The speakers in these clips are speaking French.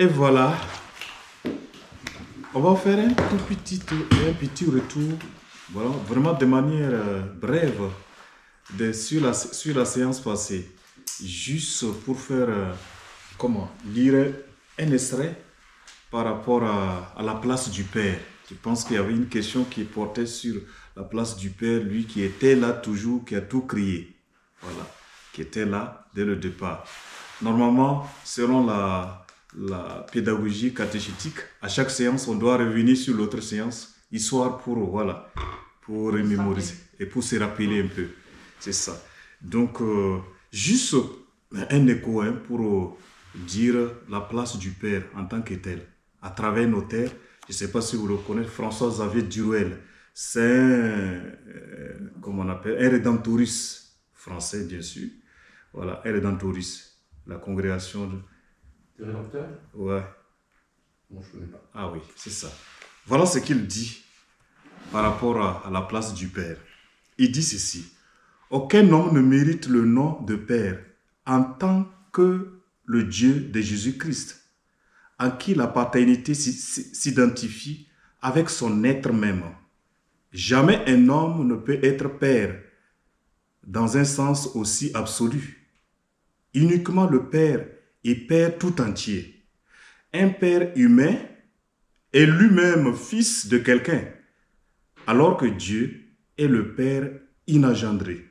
Et voilà, on va faire un petit retour, voilà, vraiment de manière brève sur la séance passée, juste pour faire, lire un extrait par rapport à la place du Père. Je pense qu'il y avait une question qui portait sur la place du Père, lui qui était là toujours, qui a tout créé, voilà, qui était là dès le départ. Normalement, selon la pédagogie catéchétique, à chaque séance, on doit revenir sur l'autre séance, histoire pour remémoriser et pour se rappeler un peu. C'est ça. Donc, juste un écho pour dire la place du Père en tant que tel, à travers nos terres. Je ne sais pas si vous le connaissez, François-Xavier Duruel. C'est un rédemptoriste français, bien sûr. Voilà, un rédemptoriste. La congrégation de... Rédempteur? Ouais. Bon, je ne connais pas. Ah oui, c'est ça. Voilà ce qu'il dit par rapport à la place du Père. Il dit ceci. Aucun homme ne mérite le nom de Père en tant que le Dieu de Jésus-Christ, en qui la paternité s'identifie avec son être même. Jamais un homme ne peut être Père dans un sens aussi absolu. Uniquement le Père est Père tout entier. Un Père humain est lui-même fils de quelqu'un, alors que Dieu est le Père inagendré.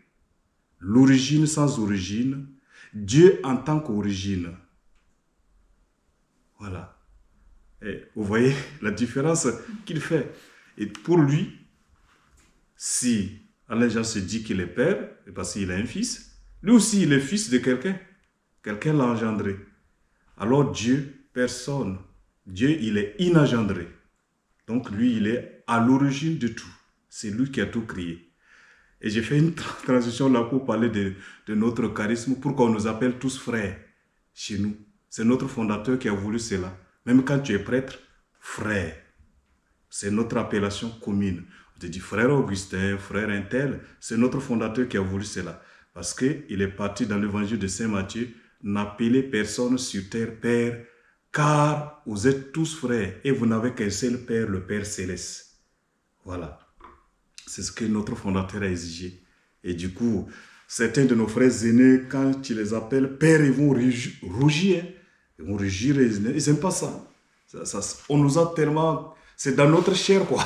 L'origine sans origine, Dieu en tant qu'origine. Voilà. Et vous voyez la différence qu'il fait. Et pour lui, si Alain Jean se dit qu'il est père, c'est parce qu'il a un fils, lui aussi il est fils de quelqu'un. Quelqu'un l'a engendré. Alors Dieu, personne. Dieu, il est inagendré. Donc lui, il est à l'origine de tout. C'est lui qui a tout créé. Et j'ai fait une transition là pour parler de notre charisme, pour qu'on nous appelle tous frères chez nous. C'est notre fondateur qui a voulu cela. Même quand tu es prêtre, frère. C'est notre appellation commune. On te dit frère Augustin, frère Intel. C'est notre fondateur qui a voulu cela. Parce qu'il est parti dans l'évangile de Saint Matthieu, n'appelez personne sur terre père, car vous êtes tous frères et vous n'avez qu'un seul Père, le Père Céleste. Voilà. C'est ce que notre fondateur a exigé. Et du coup, certains de nos frères aînés, quand tu les appelles père, ils vont rougir. Ils vont rougir, ils n'aiment pas ça. On nous a tellement... C'est dans notre chair, quoi.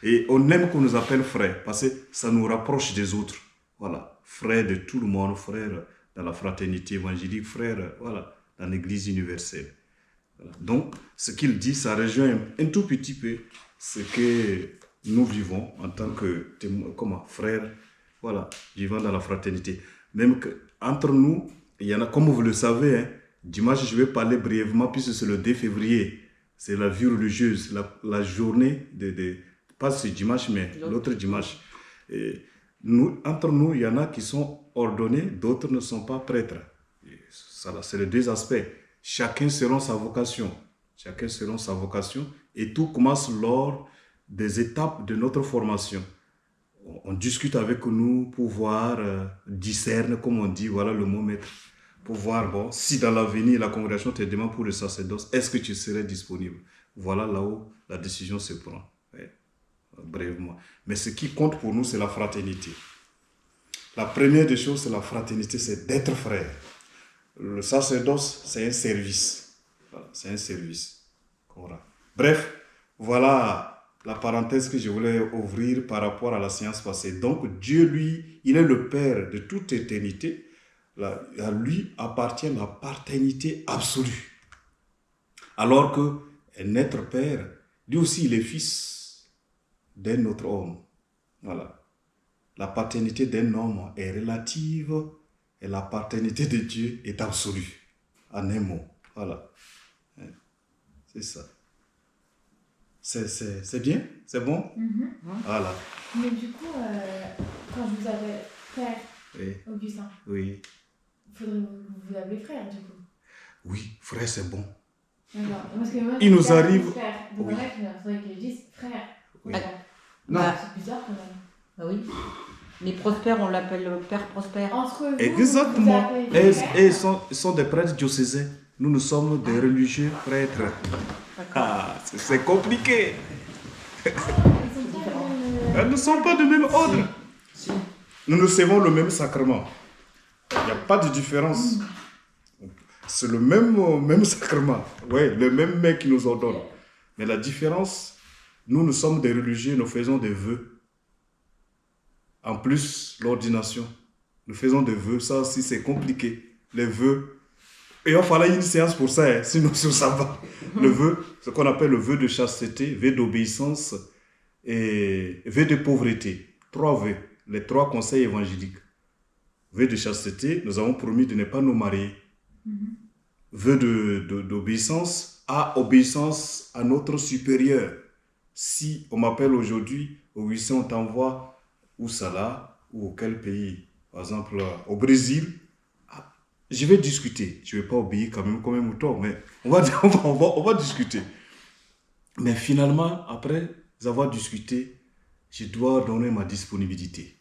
Et on aime qu'on nous appelle frère, parce que ça nous rapproche des autres. Voilà. Frère de tout le monde, frère dans la fraternité évangélique, frère, voilà, dans l'église universelle. Voilà. Donc, ce qu'il dit, ça rejoint un tout petit peu ce que nous vivons en tant que frères, voilà, vivant dans la fraternité. Même qu'entre nous, il y en a, comme vous le savez, hein, dimanche, je vais parler brièvement, puisque c'est le 2 février, c'est la vie religieuse, la journée pas ce dimanche, mais l'autre dimanche. Et entre nous, il y en a qui sont ordonnés, d'autres ne sont pas prêtres. Ça, c'est les deux aspects. Chacun selon sa vocation. Chacun selon sa vocation. Et tout commence lors des étapes de notre formation. On discute avec nous pour voir, discerne, comme on dit, voilà le mot maître, pour voir, bon, si dans l'avenir, la congrégation te demande pour le sacerdoce, est-ce que tu serais disponible? Voilà là où la décision se prend, ouais, brièvement. Mais ce qui compte pour nous, c'est la fraternité. La première des choses, c'est la fraternité, c'est d'être frère. Le sacerdoce, c'est un service. Voilà, c'est un service. Bref, voilà la parenthèse que je voulais ouvrir par rapport à la séance passée. Donc, Dieu, lui, il est le Père de toute éternité. À lui appartient la paternité absolue. Alors qu'un être Père, lui aussi, il est fils d'un autre homme. Voilà. La paternité d'un homme est relative et la paternité de Dieu est absolue. En un mot. Voilà. C'est ça. C'est bien? C'est bon? Voilà. Mais du coup, quand je vous appelle frère, Oui. Augustin, Oui. il faudrait vous appeler frère, du coup. Oui, frère, c'est bon. D'accord. Parce que moi, Il nous arrive... Frère. Donc Oui. en fait, il faudrait que je dise frère. Oui. Non. C'est bizarre quand même. Ah oui. Mais Prosper, on l'appelle Père Prosper. Entre vous, Exactement. vous appelez frère. Et ils sont des prêtres diocésains. nous sommes des religieux prêtres. Ah, c'est compliqué. Ils sont pas Elles ne sont pas de même ordre. Si. Nous recevons le même sacrement. Il n'y a pas de différence. C'est le même sacrement. Oui, le même mec qui nous ordonne. Mais la différence, nous sommes des religieux, nous faisons des vœux. En plus, l'ordination. Nous faisons des vœux. Ça aussi, c'est compliqué. Les vœux. Et il va falloir une séance pour ça, hein, sinon ça va. Le vœu, ce qu'on appelle le vœu de chasteté, vœu d'obéissance et vœu de pauvreté. 3 vœux, les 3 conseils évangéliques. Vœu de chasteté, nous avons promis de ne pas nous marier. Vœu d'obéissance, obéissance à notre supérieur. Si on m'appelle aujourd'hui, au 800, on t'envoie où ça là, ou auquel pays, par exemple au Brésil, je vais discuter. Je ne vais pas obéir quand même comme un mouton, mais on va discuter. Mais finalement, après avoir discuté, je dois donner ma disponibilité.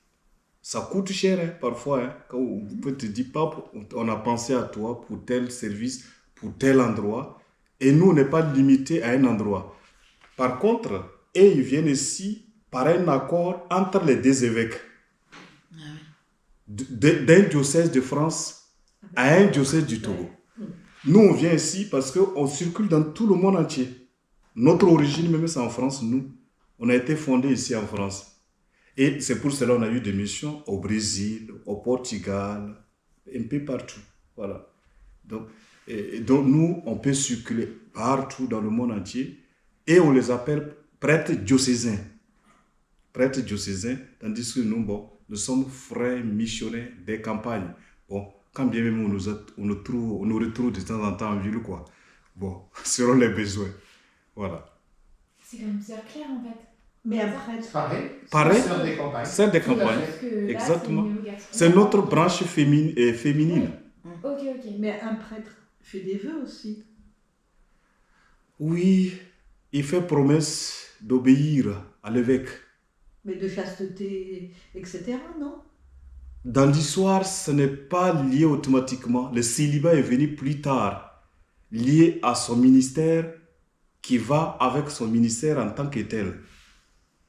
Ça coûte cher, hein, parfois. Hein, quand on peut te dire, pas, on a pensé à toi pour tel service, pour tel endroit. Et nous, on n'est pas limité à un endroit. Par contre, ils viennent ici par un accord entre les 2 évêques. D'un diocèse de France à un diocèse du Togo. Nous, on vient ici parce qu'on circule dans tout le monde entier. Notre origine, même c'est en France, nous. On a été fondé ici en France. Et c'est pour cela qu'on a eu des missions au Brésil, au Portugal, un peu partout. Voilà. Donc nous, on peut circuler partout dans le monde entier et on les appelle prêtres diocésains. Prêtres diocésains, tandis que nous, nous sommes frères missionnaires des campagnes. Bon, quand bien même on nous retrouve de temps en temps en ville, quoi. Bon, selon les besoins. Voilà. C'est quand même plus clair en fait. Mais après, Pareil. Pareil, Sœur des campagnes. sœur des Tout à campagnes. fait. Parce que là, Exactement. c'est une obligation. C'est notre branche féminine. Ok. mais un prêtre fait des vœux aussi. Oui, il fait promesse d'obéir à l'évêque. Mais de chasteté, etc., non? Dans l'histoire, ce n'est pas lié automatiquement. Le célibat est venu plus tard, lié à son ministère, qui va avec son ministère en tant que tel.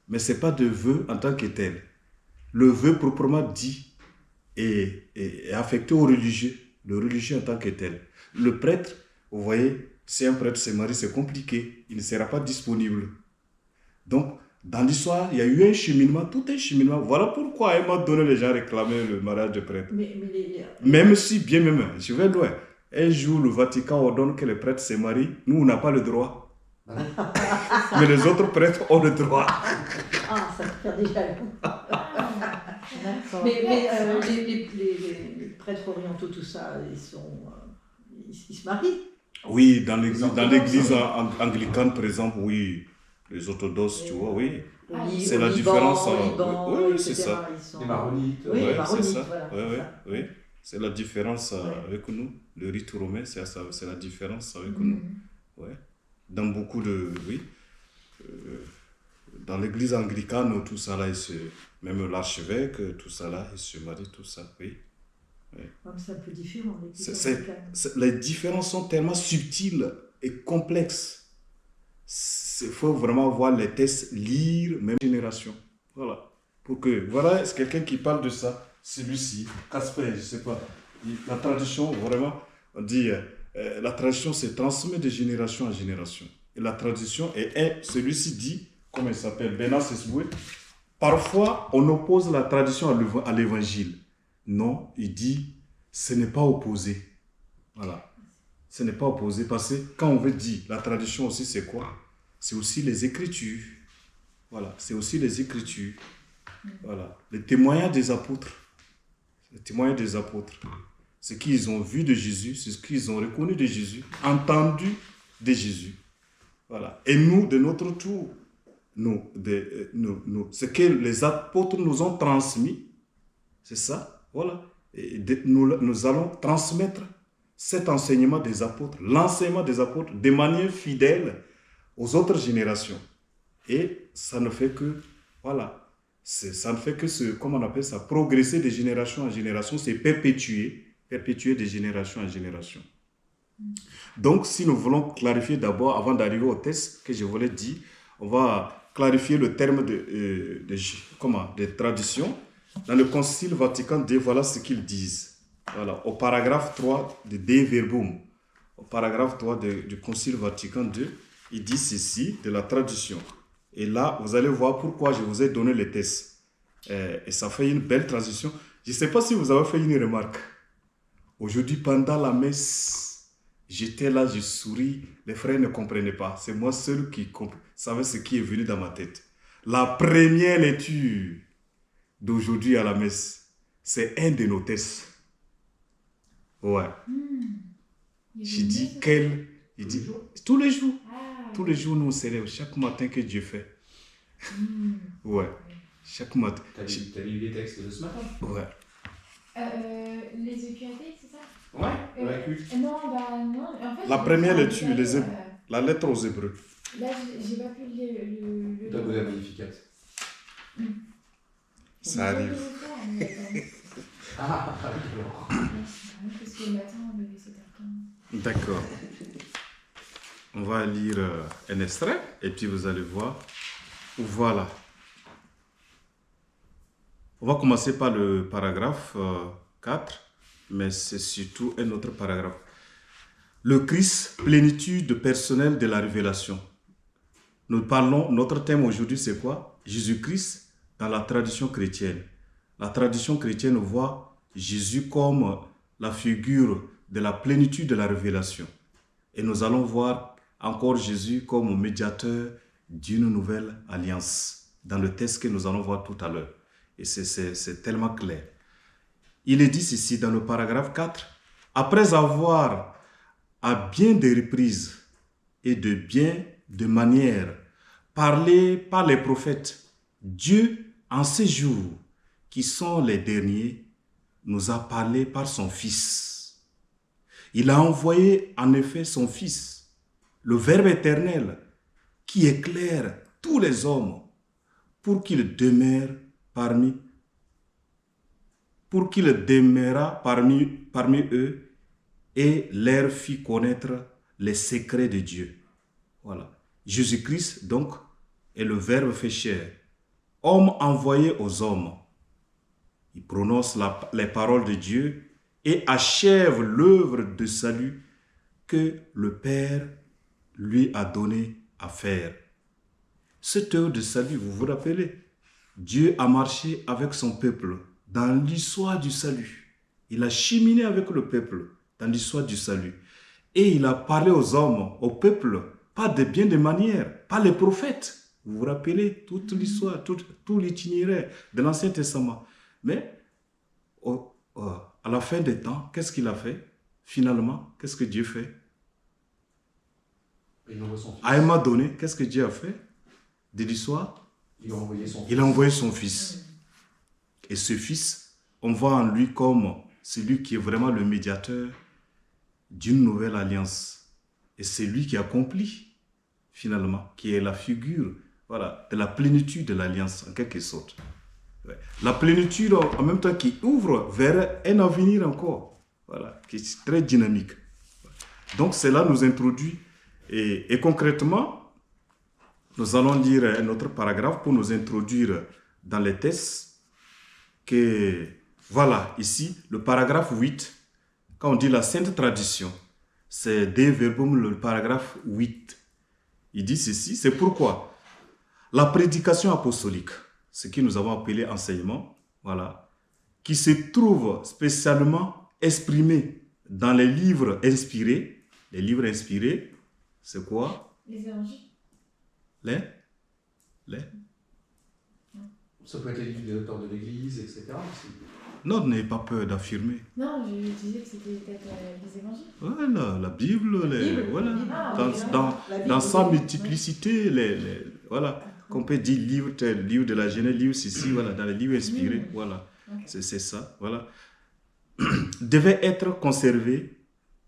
Mais ce n'est pas de vœu en tant que tel. Le vœu proprement dit est affecté au religieux, le religieux en tant que tel. Le prêtre, vous voyez, si un prêtre se marie, c'est compliqué, il ne sera pas disponible. Donc, dans l'histoire, il y a eu un cheminement, tout un cheminement. Voilà pourquoi à un moment donné, les gens réclamaient le mariage de prêtre. Même si, bien même, je vais loin. Un jour, le Vatican ordonne que les prêtres se marient. Nous, on n'a pas le droit. Mais les autres prêtres ont le droit. Ah, ça fait déjà long. D'accord. Mais les prêtres orientaux, tout ça, ils se marient. Oui, dans l'église anglicane, par exemple, oui. Les orthodoxes, tu vois, oui. C'est la différence. Oui, c'est ça. Les maronites. Oui, les Ouais, maronites, c'est ça. voilà. Oui, c'est oui, ça. oui. C'est la différence Ouais. avec nous. Le rite romain, c'est la différence avec nous. Ouais. Dans beaucoup de... Oui. Dans l'église anglicane, tout ça là, même l'archevêque, tout ça là, il se marie, tout ça, oui. C'est un peu différent. Les différences sont tellement subtiles et complexes. Il faut vraiment voir les textes, lire, même génération. Voilà. Pour que, voilà, c'est quelqu'un qui parle de ça, celui-ci, Casper, je ne sais pas. La tradition, vraiment, on dit, la tradition se transmet de génération en génération. Et la tradition celui-ci dit, comment il s'appelle, Bernard Sesboué, parfois on oppose la tradition à l'évangile. Non, il dit, ce n'est pas opposé. Voilà. Ce n'est pas opposé parce que quand on veut dire la tradition aussi, c'est quoi? C'est aussi les Écritures. Voilà, c'est aussi les Écritures. Voilà, les témoignages des apôtres. Les témoignages des apôtres. Ce qu'ils ont vu de Jésus, c'est ce qu'ils ont reconnu de Jésus, entendu de Jésus. Voilà. Et nous, de notre tour, ce que les apôtres nous ont transmis, c'est ça. Voilà. Et nous allons transmettre cet enseignement des apôtres, l'enseignement des apôtres, de manière fidèle aux autres générations. Et ça ne fait que, voilà, ça ne fait que comment on appelle ça, progresser de génération en génération, c'est perpétuer de génération en génération. Donc, si nous voulons clarifier d'abord, avant d'arriver au test que je voulais dire, on va clarifier le terme de tradition. Dans le Concile Vatican II, voilà ce qu'ils disent. Voilà, au paragraphe 3 de De Verbum, au paragraphe 3 du Concile Vatican II, il dit ceci de la tradition. Et là, vous allez voir pourquoi je vous ai donné les tests. Et ça fait une belle transition. Je ne sais pas si vous avez fait une remarque. Aujourd'hui, pendant la messe, j'étais là, je souris. Les frères ne comprenaient pas. C'est moi seul qui savais ce qui est venu dans ma tête. La première lecture d'aujourd'hui à la messe, c'est un de nos tests. Ouais. J'ai dit quel... Il dit, tous les jours. Tous les jours, nous on célèbre. Chaque matin que Dieu fait. Ouais. Chaque matin. T'as lu les textes de ce matin? Ouais. Les EQAD, c'est ça? Ouais, la culte. Non, bah non. En fait, La première lecture, la lettre aux Hébreux. Là, j'ai pas pu le T'as la Magnificat. Ça arrive. Ah, alors. Parce que le matin, on me laissait attendre. D'accord. On va lire un extrait et puis vous allez voir. Voilà. On va commencer par le paragraphe 4, mais c'est surtout un autre paragraphe. Le Christ, plénitude personnelle de la révélation. Nous parlons, notre thème aujourd'hui c'est quoi? Jésus-Christ dans la tradition chrétienne. La tradition chrétienne voit Jésus comme la figure de la plénitude de la révélation. Et nous allons voir encore Jésus comme médiateur d'une nouvelle alliance dans le texte que nous allons voir tout à l'heure. Et c'est tellement clair. Il est dit ceci dans le paragraphe 4. Après avoir à bien des reprises et de bien de manières parlé par les prophètes, Dieu en ces jours qui sont les derniers nous a parlé par son Fils. Il a envoyé en effet son Fils, le Verbe éternel, qui éclaire tous les hommes pour qu'il demeure parmi eux et leur fit connaître les secrets de Dieu. Voilà. Jésus-Christ, donc, est le Verbe fait chair, homme envoyé aux hommes. Il prononce les paroles de Dieu et achève l'œuvre de salut que le Père lui a donné à faire. Cette œuvre de salut, vous vous rappelez, Dieu a marché avec son peuple dans l'histoire du salut. Il a cheminé avec le peuple dans l'histoire du salut. Et il a parlé aux hommes, au peuple, pas de bien de manière, pas les prophètes. Vous vous rappelez toute l'histoire, tout l'itinéraire de l'Ancien Testament. Mais à la fin des temps, qu'est-ce qu'il a fait? Finalement, qu'est-ce que Dieu fait? À un moment donné, qu'est-ce que Dieu a fait de l'histoire? Il a envoyé son Fils. Il a envoyé son Fils. Et ce Fils, on voit en lui comme celui qui est vraiment le médiateur d'une nouvelle alliance. Et c'est lui qui accomplit, finalement, qui est la figure, voilà, de la plénitude de l'alliance, en quelque sorte. Ouais. La plénitude, en même temps, qui ouvre vers un avenir encore, voilà, qui est très dynamique. Donc, cela nous introduit, et concrètement, nous allons lire un autre paragraphe pour nous introduire dans les textes que, voilà, ici, le paragraphe 8, quand on dit la sainte tradition, c'est De Verbum, le paragraphe 8. Il dit ceci, c'est pourquoi la prédication apostolique, ce que nous avons appelé enseignement, voilà, qui se trouve spécialement exprimé dans les livres inspirés. Les livres inspirés, c'est quoi? Les évangiles. Les Ça peut être les livres des auteurs de l'Église, etc. aussi. Non, n'ayez pas peur d'affirmer. Non, je disais que c'était peut-être les évangiles. Voilà, la Bible, voilà, Ah, dans sa multiplicité, voilà, qu'on peut dire livre tel, livre de la Genèse, livre ceci, voilà, dans les livres inspirés, voilà, Okay. c'est ça, voilà, devait être conservé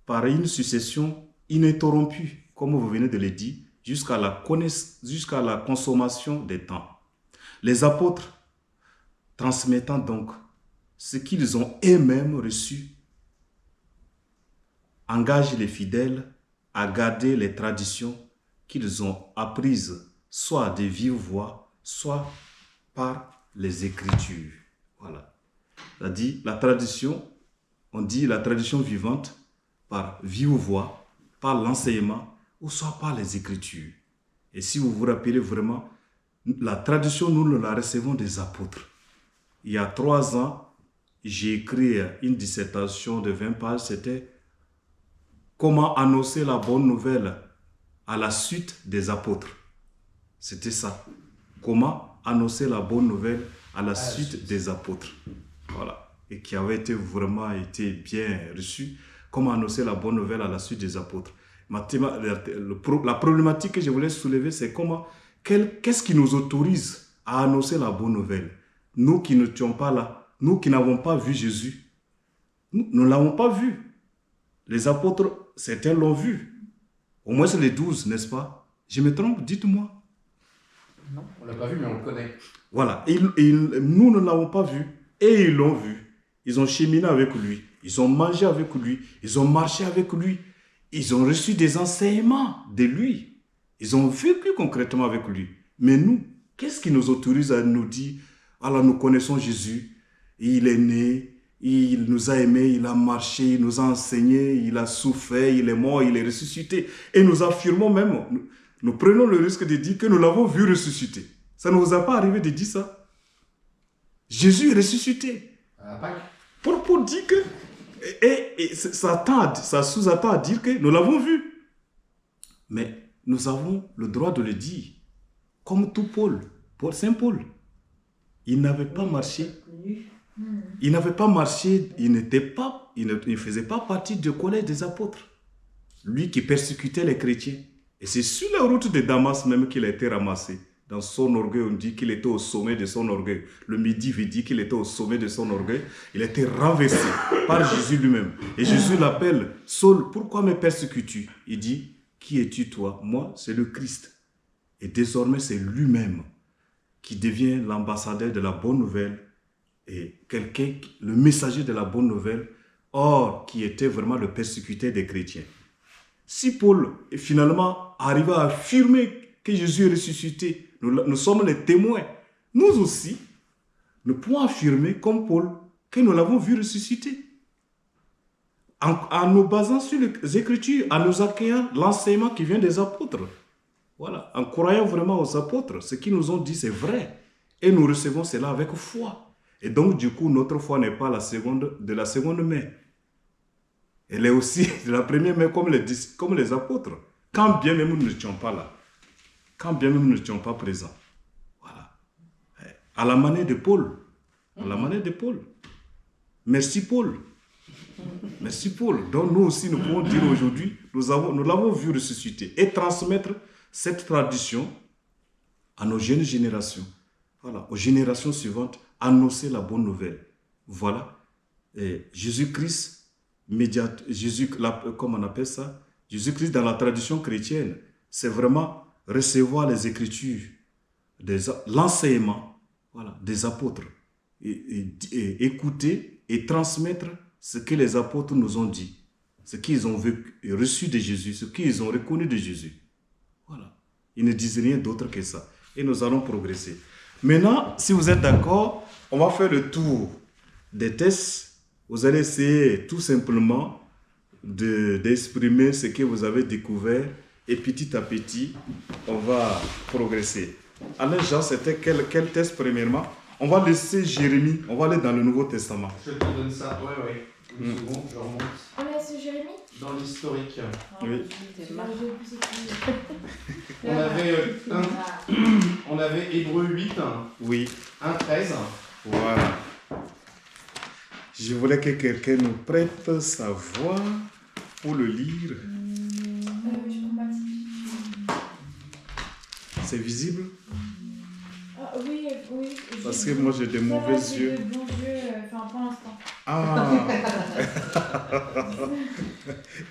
par une succession ininterrompue, comme vous venez de le dire, jusqu'à la consommation des temps. Les apôtres transmettant donc ce qu'ils ont eux-mêmes reçu engage les fidèles à garder les traditions qu'ils ont apprises, soit de vive voix, soit par les Écritures. Voilà. C'est-à-dire, la tradition, on dit la tradition vivante par vive voix, par l'enseignement, ou soit par les Écritures. Et si vous vous rappelez vraiment, la tradition, nous la recevons des apôtres. Il y a 3 ans, j'ai écrit une dissertation de 20 pages, c'était comment annoncer la bonne nouvelle à la suite des apôtres. C'était ça. Comment annoncer la bonne nouvelle à la suite des apôtres. Voilà. Et qui avait vraiment été bien reçu. Comment annoncer la bonne nouvelle à la suite des apôtres. La problématique que je voulais soulever, c'est qu'est-ce qui nous autorise à annoncer la bonne nouvelle? Nous qui n'étions pas là, nous qui n'avons pas vu Jésus, nous ne l'avons pas vu. Les apôtres, certains l'ont vu. Au moins c'est les 12, n'est-ce pas? Je me trompe, dites-moi. Non, on ne l'a pas vu, mais on le connaît. Voilà, nous ne l'avons pas vu et ils l'ont vu. Ils ont cheminé avec lui, ils ont mangé avec lui, ils ont marché avec lui, ils ont reçu des enseignements de lui. Ils ont vécu concrètement avec lui. Mais nous, qu'est-ce qui nous autorise à nous dire, alors nous connaissons Jésus, il est né, il nous a aimés, il a marché, il nous a enseigné, il a souffert, il est mort, il est ressuscité. Et nous affirmons même, nous prenons le risque de dire que nous l'avons vu ressusciter. Ça ne vous a pas arrivé de dire ça? Jésus est ressuscité. À Pâques. Pour dire que... Et ça sous-attend à dire que nous l'avons vu. Mais nous avons le droit de le dire. Comme tout Saint Paul. Il n'avait pas marché. Il n'avait pas marché, il ne faisait pas partie du collège des apôtres. Lui qui persécutait les chrétiens. Et c'est sur la route de Damas même qu'il a été ramassé. Dans son orgueil, on dit qu'il était au sommet de son orgueil. Le Midi veut dire qu'il était au sommet de son orgueil. Il a été renversé par Jésus lui-même. Et Jésus l'appelle, « Saul, pourquoi me persécutes-tu » Il dit, « Qui es-tu toi ?» Moi, c'est le Christ. Et désormais, c'est lui-même qui devient l'ambassadeur de la bonne nouvelle et le messager de la bonne nouvelle, or qui était vraiment le persécuteur des chrétiens. Si Paul finalement arriva à affirmer que Jésus est ressuscité, nous sommes les témoins. Nous aussi, nous pouvons affirmer comme Paul que nous l'avons vu ressusciter. En nous basant sur les Écritures, en nous accueillant l'enseignement qui vient des apôtres. Voilà, en croyant vraiment aux apôtres, ce qu'ils nous ont dit c'est vrai. Et nous recevons cela avec foi. Et donc, du coup, notre foi n'est pas de la seconde main. Elle est aussi de la première main comme les apôtres. Quand bien même nous n'étions pas là. Quand bien même nous n'étions pas présents. Voilà. À la manière de Paul. À la manière de Paul. Merci Paul. Merci Paul. Donc nous aussi, nous pouvons dire aujourd'hui, nous l'avons vu ressusciter et transmettre cette tradition à nos jeunes générations. Voilà, aux générations suivantes, annoncer la bonne nouvelle. Voilà. Et Jésus-Christ, comment on appelle ça? Jésus-Christ dans la tradition chrétienne, c'est vraiment recevoir les Écritures, l'enseignement, voilà, des apôtres, et écouter et transmettre ce que les apôtres nous ont dit, ce qu'ils ont reçu de Jésus, ce qu'ils ont reconnu de Jésus. Voilà. Ils ne disent rien d'autre que ça. Et nous allons progresser. Maintenant, si vous êtes d'accord, on va faire le tour des tests. Vous allez essayer tout simplement d'exprimer ce que vous avez découvert et petit à petit, on va progresser. Alain Jean, c'était quel test premièrement? On va laisser Jérémie, on va aller dans le Nouveau Testament. Je te donne ça, ouais. Une seconde, je remonte. Ah, mais c'est Jérémie? Dans l'historique. Oui. On avait Hébreux 8, Oui. 1-13. Voilà. Je voulais que quelqu'un nous prête sa voix pour le lire. Je comprends. C'est visible? Ah, oui. Parce que moi j'ai des mauvais yeux. J'ai de bons yeux, enfin pour l'instant. Ah.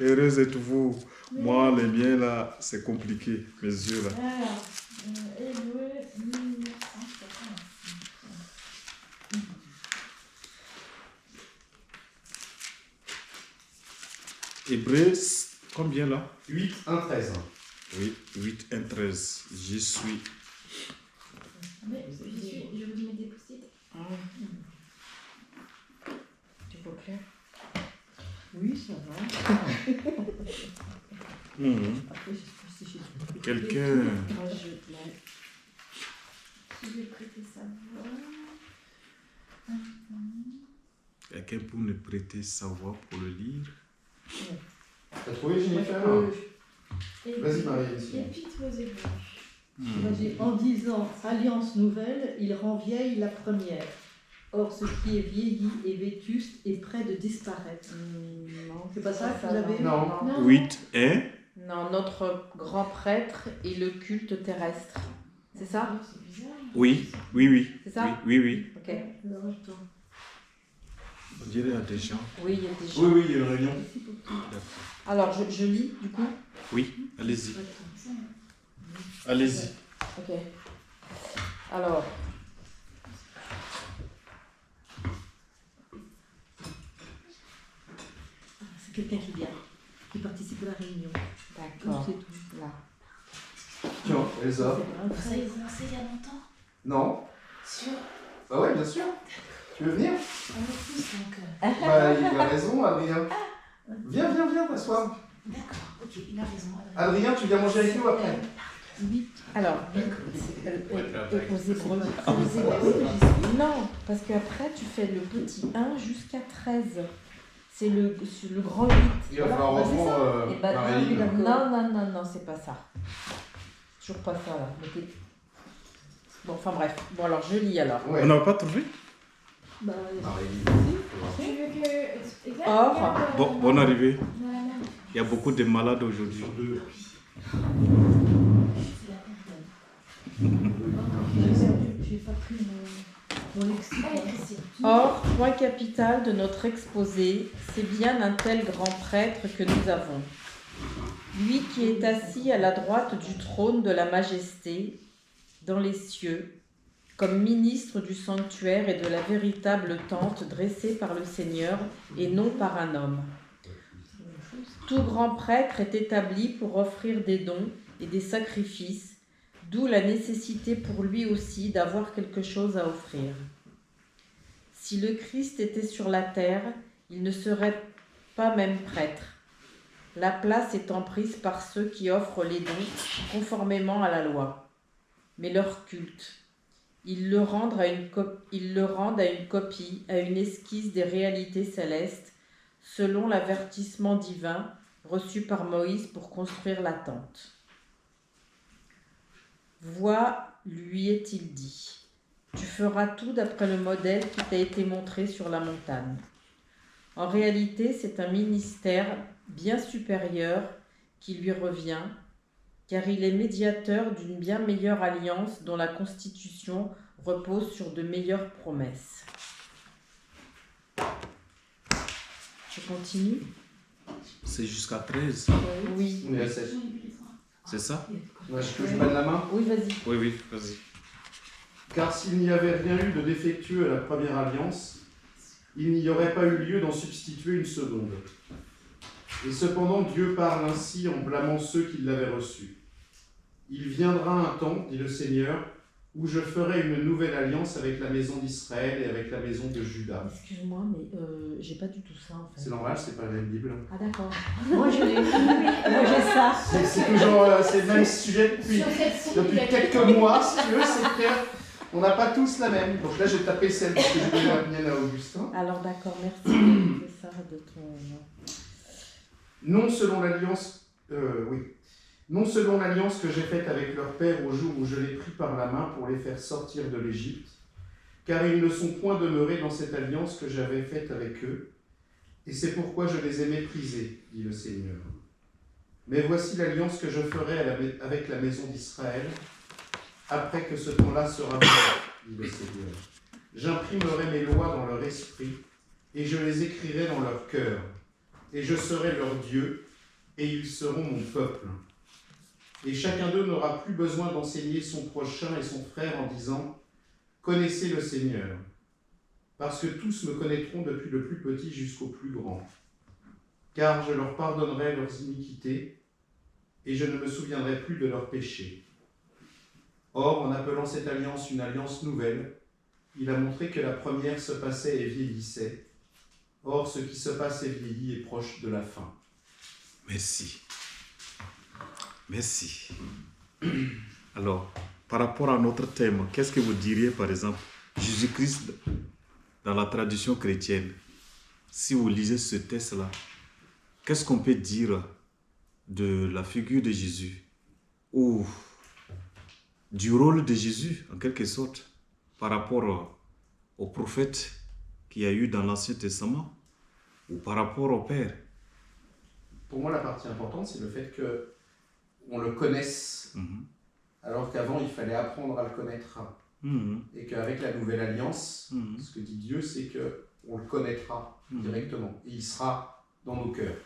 Heureuse êtes-vous. Moi, les miens là, c'est compliqué, mes yeux là. Alors, Hébreux 1980. Hébreux, combien là? 8, 1, 13. Oui, 8, 1, 13. J'y suis. Mais je vous dis mes déposits. Tu vois clair? Oui, ça va. Mhm. Après, je sais pas si j'ai... Quelqu'un. Moi, je l'ai. Je vais prêter sa voix. Quelqu'un pour nous prêter sa voix pour le lire. T'as trouvé Jennifer? Et Vas-y puis- Marie. Et puis vos ébauches. Vas-y, en disant alliance nouvelle, il rend vieille la première. Or, ce qui est vieilli et vétuste est près de disparaître. Non, C'est pas ça que vous avez? Non. Non. 8, 1. Non, notre grand prêtre et le culte terrestre. C'est ça? C'est bizarre. Oui, oui, oui. C'est ça? Oui, oui, oui. Ok. Alors, attends. On dirait qu'il y a des gens. Oui, il y a des gens. Oui, oui, il y a une réunion. Alors, je lis du coup. Oui, allez-y. Attends, Allez-y. Ok. Alors. C'est quelqu'un qui vient, qui participe à la réunion. D'accord. C'est tout. Là. Tiens, Elsa. Ça, ils ont lancé il y a longtemps. Non. Sûr. Bah ouais, bien sûr. Tu veux venir? On est tous donc. Bah il a raison, Adrien. Viens, t'asseoir. D'accord, ok, il a raison. Adrien, tu viens manger avec nous après? Alors, aux Hébreux. Non, parce qu'après, tu fais le petit 1 jusqu'à 13. C'est le grand 8. Il va falloir Bah, c'est reprendre ça. Et bah, Marilyn. non, c'est pas ça. C'est toujours pas ça, là. Bon, enfin bref. Bon, alors, je lis alors. Ouais. On n'a pas trouvé? Bah, Marilyn. Tu veux que. Exact, Or. regarde, Bonne arrivée. Voilà. Il y a beaucoup de malades aujourd'hui. C'est la personne. j'ai pas pris mon lexique. Allez, Christine. Or, point capital de notre exposé, c'est bien un tel grand prêtre que nous avons. Lui qui est assis à la droite du trône de la majesté, dans les cieux, comme ministre du sanctuaire et de la véritable tente dressée par le Seigneur et non par un homme. Tout grand prêtre est établi pour offrir des dons et des sacrifices, d'où la nécessité pour lui aussi d'avoir quelque chose à offrir. Si le Christ était sur la terre, il ne serait pas même prêtre, la place étant prise par ceux qui offrent les dons conformément à la loi. Mais leur culte, ils le rendent à une copie, à une esquisse des réalités célestes, selon l'avertissement divin reçu par Moïse pour construire la tente. Vois, lui est-il dit, tu feras tout d'après le modèle qui t'a été montré sur la montagne. En réalité, c'est un ministère bien supérieur qui lui revient, car il est médiateur d'une bien meilleure alliance dont la constitution repose sur de meilleures promesses. Je continue? C'est jusqu'à 13. Oui. On est à 7. C'est ça? Ouais, je prenne la main. Oui, vas-y. Oui, oui, vas-y. Car s'il n'y avait rien eu de défectueux à la première alliance, il n'y aurait pas eu lieu d'en substituer une seconde. Et cependant, Dieu parle ainsi en blâmant ceux qui l'avaient reçu. Il viendra un temps, dit le Seigneur, où je ferai une nouvelle alliance avec la maison d'Israël et avec la maison de Juda. Excuse-moi, mais j'ai pas du tout ça en fait. C'est normal, c'est pas la même Bible. Ah d'accord. Moi, je l'ai. Moi, j'ai ça. C'est toujours c'est le même sujet depuis, Sur celle-ci, il y a quelques mois, si tu veux, c'est clair. On n'a pas tous la même. Donc là, j'ai tapé celle que j'ai donnée la mienne à Augustin. Alors d'accord, merci de ça de ton... Non selon l'alliance, non selon l'alliance que j'ai faite avec leur père au jour où je les pris par la main pour les faire sortir de l'Égypte, car ils ne sont point demeurés dans cette alliance que j'avais faite avec eux, et c'est pourquoi je les ai méprisés, dit le Seigneur. Mais voici l'alliance que je ferai avec la maison d'Israël, après que ce temps-là sera venu, dit le Seigneur. J'imprimerai mes lois dans leur esprit, et je les écrirai dans leur cœur, et je serai leur Dieu, et ils seront mon peuple. Et chacun d'eux n'aura plus besoin d'enseigner son prochain et son frère en disant « Connaissez le Seigneur », parce que tous me connaîtront depuis le plus petit jusqu'au plus grand. car je leur pardonnerai leurs iniquités, et je ne me souviendrai plus de leurs péchés. Or, en appelant cette alliance une alliance nouvelle, il a montré que la première se passait et vieillissait. Or, ce qui se passe et vieillit est proche de la fin. Merci. Merci. Alors, par rapport à notre thème, qu'est-ce que vous diriez, par exemple, Jésus-Christ dans la tradition chrétienne? Si vous lisez ce texte-là, qu'est-ce qu'on peut dire de la figure de Jésus ou du rôle de Jésus, en quelque sorte, par rapport au prophète qu'il y a eu dans l'Ancien Testament ou par rapport au Père? Pour moi, la partie importante, c'est le fait qu'on le connaisse, alors qu'avant, il fallait apprendre à le connaître. Et qu'avec la nouvelle alliance, ce que dit Dieu, c'est qu'on le connaîtra directement. Et il sera dans nos cœurs.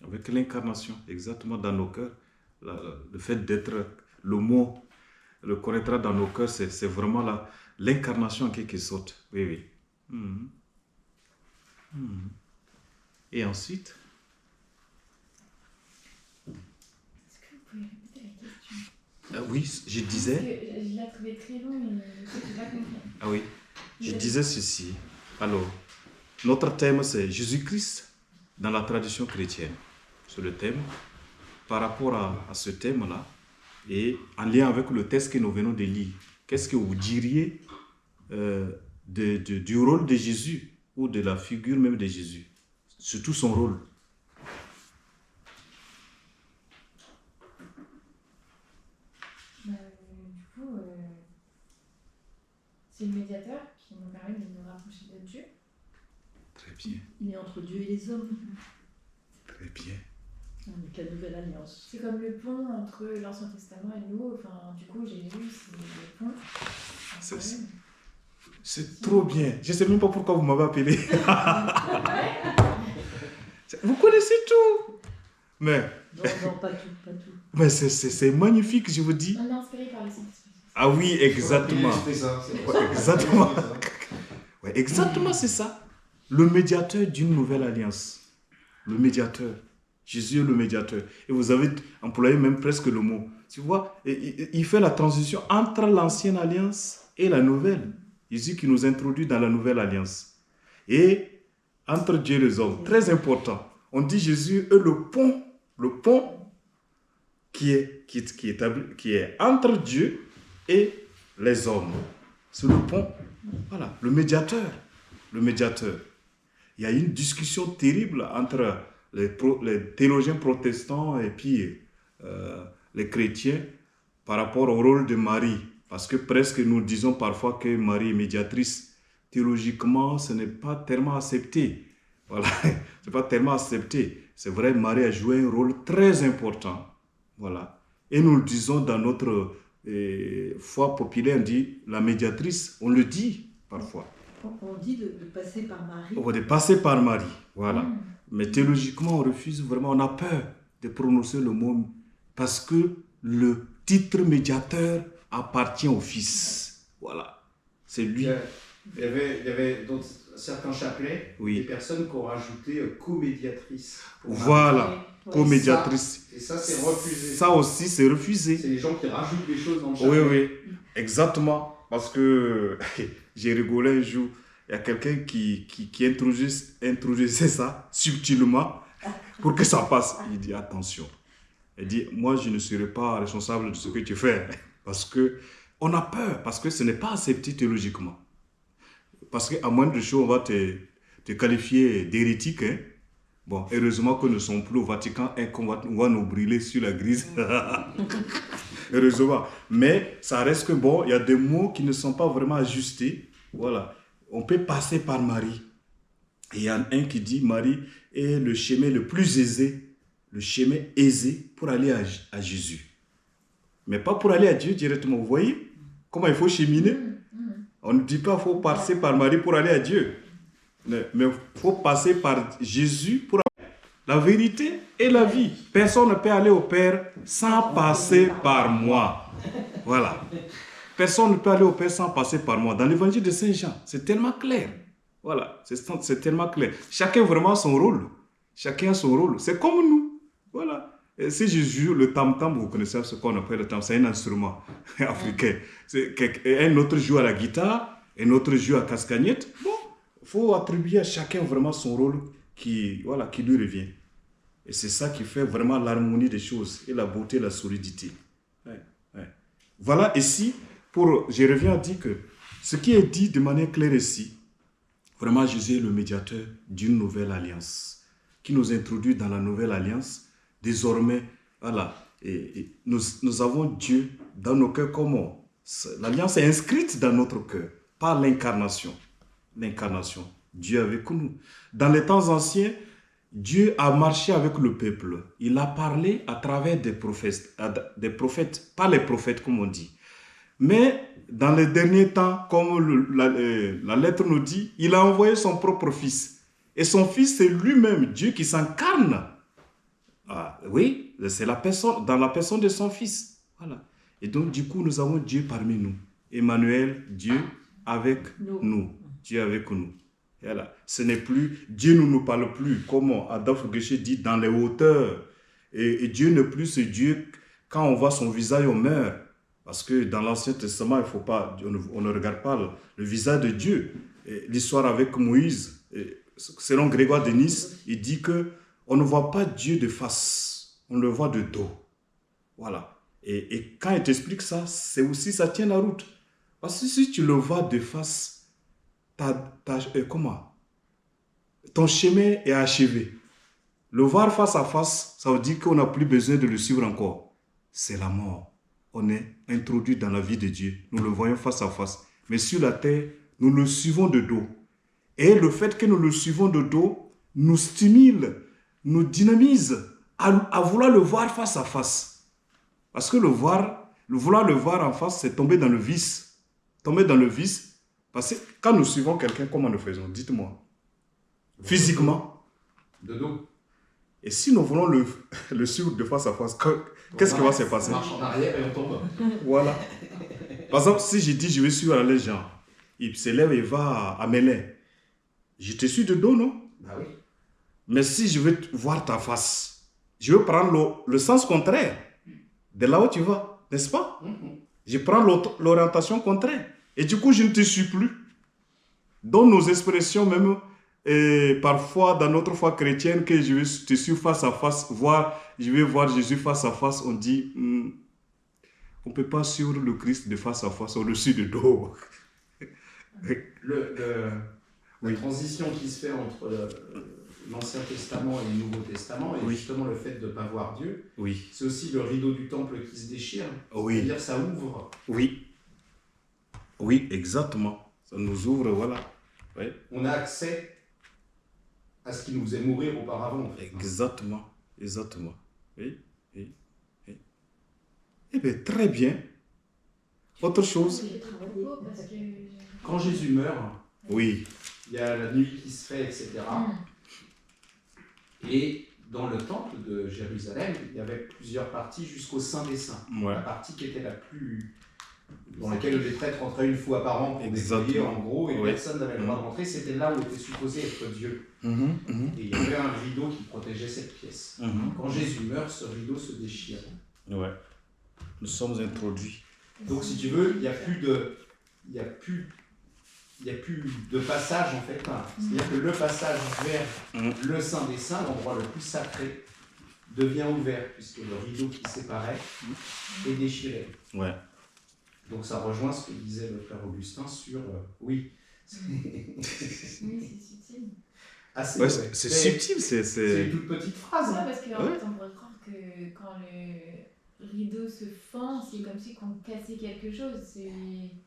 Avec l'incarnation, exactement dans nos cœurs. Le fait d'être le mot, le connaîtra dans nos cœurs, c'est vraiment l'incarnation en quelque sorte. Oui, oui. Et ensuite, Est-ce que vous pouvez répéter la question? oui, je disais. Parce que je l'ai trouvé très long et je n'ai pas compris. Ah oui, je disais ceci. Alors, notre thème, c'est Jésus-Christ dans la tradition chrétienne. C'est le thème. Par rapport à ce thème-là, et en lien avec le texte que nous venons de lire, qu'est-ce que vous diriez du rôle de Jésus ou de la figure même de Jésus, surtout son rôle? Du coup, c'est le médiateur qui nous permet de nous rapprocher de Dieu. Très bien, Il est entre Dieu et les hommes, très bien. avec la nouvelle alliance. C'est comme le pont entre l'Ancien Testament et nous. Enfin, du coup, Jésus, c'est le pont. C'est trop bien. Je ne sais même pas pourquoi vous m'avez appelé. Vous connaissez tout. Mais Non, pas tout, pas tout. Mais c'est magnifique, je vous dis. On est inspiré par le Saint-Esprit. Ah oui, exactement. C'est ça, c'est Ouais, exactement. Ouais, exactement, c'est ça. Le médiateur d'une nouvelle alliance. Le médiateur. Jésus est le médiateur. Et vous avez employé même presque le mot. Tu vois, il fait la transition entre l'ancienne alliance et la nouvelle. Jésus qui nous introduit dans la nouvelle alliance. Et entre Dieu et les hommes. Très important. On dit Jésus est le pont qui est entre Dieu et les hommes. C'est le pont. Voilà, le médiateur. Le médiateur. Il y a une discussion terrible entre les théologiens protestants et puis les chrétiens par rapport au rôle de Marie. Parce que presque nous disons parfois que Marie est médiatrice. Théologiquement, ce n'est pas tellement accepté. Voilà, c'est pas tellement accepté. C'est vrai, Marie a joué un rôle très important. Voilà. Et nous le disons dans notre foi populaire, on dit la médiatrice, on le dit parfois. On dit de passer par Marie. On de passer par Marie, voilà. Mais théologiquement, on refuse vraiment, on a peur de prononcer le mot parce que le titre médiateur appartient au Fils. Voilà, c'est lui. Il y avait dans certains chapelets des personnes qui ont rajouté co-médiatrice. Voilà, co-médiatrice. Et ça, c'est refusé. Ça aussi, c'est refusé. C'est les gens qui rajoutent des choses dans le chapelet. Oui, exactement. Parce que j'ai rigolé un jour, il y a quelqu'un qui introduisait ça subtilement pour que ça passe. Il dit attention. Il dit, moi je ne serai pas responsable de ce que tu fais. Parce qu'on a peur, parce que ce n'est pas accepté théologiquement. Parce qu'à moindre chose, on va te qualifier d'hérétique. Hein? Bon, heureusement que nous ne sommes plus au Vatican et qu'on va nous brûler sur la grise. Heureusement. Mais ça reste que bon, il y a des mots qui ne sont pas vraiment ajustés. Voilà. On peut passer par Marie. Et il y en a un qui dit Marie est le chemin le plus aisé, le chemin aisé pour aller à Jésus. Mais pas pour aller à Dieu directement. Vous voyez comment il faut cheminer? On ne dit pas qu'il faut passer par Marie pour aller à Dieu. Mais il faut passer par Jésus pour aller. La vérité et la vie. Personne ne peut aller au Père sans passer par moi. Voilà. Personne ne peut aller au Père sans passer par moi. Dans l'évangile de Saint Jean, c'est tellement clair. Voilà, c'est tellement clair. Chacun vraiment son rôle. Chacun a son rôle. C'est comme nous. Voilà. Et si je joue le tam-tam, vous connaissez ce qu'on appelle le tam, c'est un instrument africain. Et un autre joue à la guitare, un autre joue à castagnette. Bon, il faut attribuer à chacun vraiment son rôle qui lui revient. Et c'est ça qui fait vraiment l'harmonie des choses et la beauté, la solidité. Ouais, ouais. Voilà, ici, je reviens à dire que ce qui est dit de manière claire ici, vraiment Jésus est le médiateur d'une nouvelle alliance, qui nous introduit dans la nouvelle alliance. Désormais, voilà, et nous avons Dieu dans nos cœurs comme l'alliance est inscrite dans notre cœur par l'incarnation. L'incarnation, Dieu avec nous. Dans les temps anciens, Dieu a marché avec le peuple. Il a parlé à travers des prophètes, pas les prophètes comme on dit. Mais dans les derniers temps, comme la lettre nous dit, il a envoyé son propre fils. Et son fils, c'est lui-même, Dieu qui s'incarne. Ah, oui, c'est dans la personne de son fils. Voilà. Et donc, du coup, nous avons Dieu parmi nous. Emmanuel, Dieu avec nous. Dieu avec nous. Et voilà. Ce n'est plus, Dieu ne nous parle plus, comme Adolphe Guéché dit, dans les hauteurs. Et Dieu n'est plus ce Dieu, quand on voit son visage, on meurt. Parce que dans l'Ancien Testament, on ne regarde pas le visage de Dieu. L'histoire avec Moïse, selon Grégoire de Nice, il dit que on ne voit pas Dieu de face, on le voit de dos. Voilà. Et quand il t'explique ça, c'est aussi, ça tient la route. Parce que si tu le vois de face, ton chemin est achevé. Le voir face à face, ça veut dire qu'on n'a plus besoin de le suivre encore. C'est la mort. On est introduit dans la vie de Dieu. Nous le voyons face à face. Mais sur la terre, nous le suivons de dos. Et le fait que nous le suivons de dos nous stimule, nous dynamise à vouloir le voir face à face. Parce que vouloir le voir en face, c'est tomber dans le vice. Tomber dans le vice, parce que quand nous suivons quelqu'un, comment nous faisons? Dites-moi. Physiquement. De dos. Et si nous voulons le suivre de face à face, qu'est-ce qui va se passer? On marche en arrière et on tombe. Voilà. Par exemple, si je dis je vais suivre les gens, il se lève et va à Mélin. Je te suis de dos, non? Bah oui. Mais si je veux voir ta face, je veux prendre le sens contraire de là où tu vas, n'est-ce pas? Je prends l'orientation contraire. Et du coup, je ne te suis plus. Dans nos expressions même, et parfois dans notre foi chrétienne, que je vais te suivre face à face, je vais voir Jésus face à face, on dit, on ne peut pas suivre le Christ de face à face, on le suit de dos. La transition qui se fait entre l'Ancien Testament et le Nouveau Testament, et justement le fait de ne pas voir Dieu, c'est aussi le rideau du temple qui se déchire. C'est-à-dire que ça ouvre. Oui, exactement. Ça nous ouvre, voilà. Oui. On a accès à ce qui nous faisait mourir auparavant. En fait. Exactement. Oui. Eh bien, très bien. Autre chose? Quand Jésus meurt, oui. Il y a la nuit qui se fait, etc. Et dans le temple de Jérusalem, il y avait plusieurs parties jusqu'au Saint des Saints. Ouais. La partie qui était la plus... dans laquelle les prêtres entraient une fois par an pour prier, en gros, et personne n'avait le droit de rentrer. C'était là où était supposé être Dieu. Et il y avait un rideau qui protégeait cette pièce. Quand Jésus meurt, ce rideau se déchire. Ouais. Nous sommes introduits. Donc, si tu veux, il n'y a plus de passage en fait. C'est-à-dire que le passage vers le Saint des Saints, l'endroit le plus sacré, devient ouvert, puisque le rideau qui séparait est déchiré. Ouais. Donc ça rejoint ce que disait le frère Augustin sur... oui. Oui, c'est subtil. Assez, c'est subtil, c'est une toute petite phrase. Ouais, parce qu'en fait, on pourrait croire que quand le rideau se fend, c'est comme si on cassait quelque chose.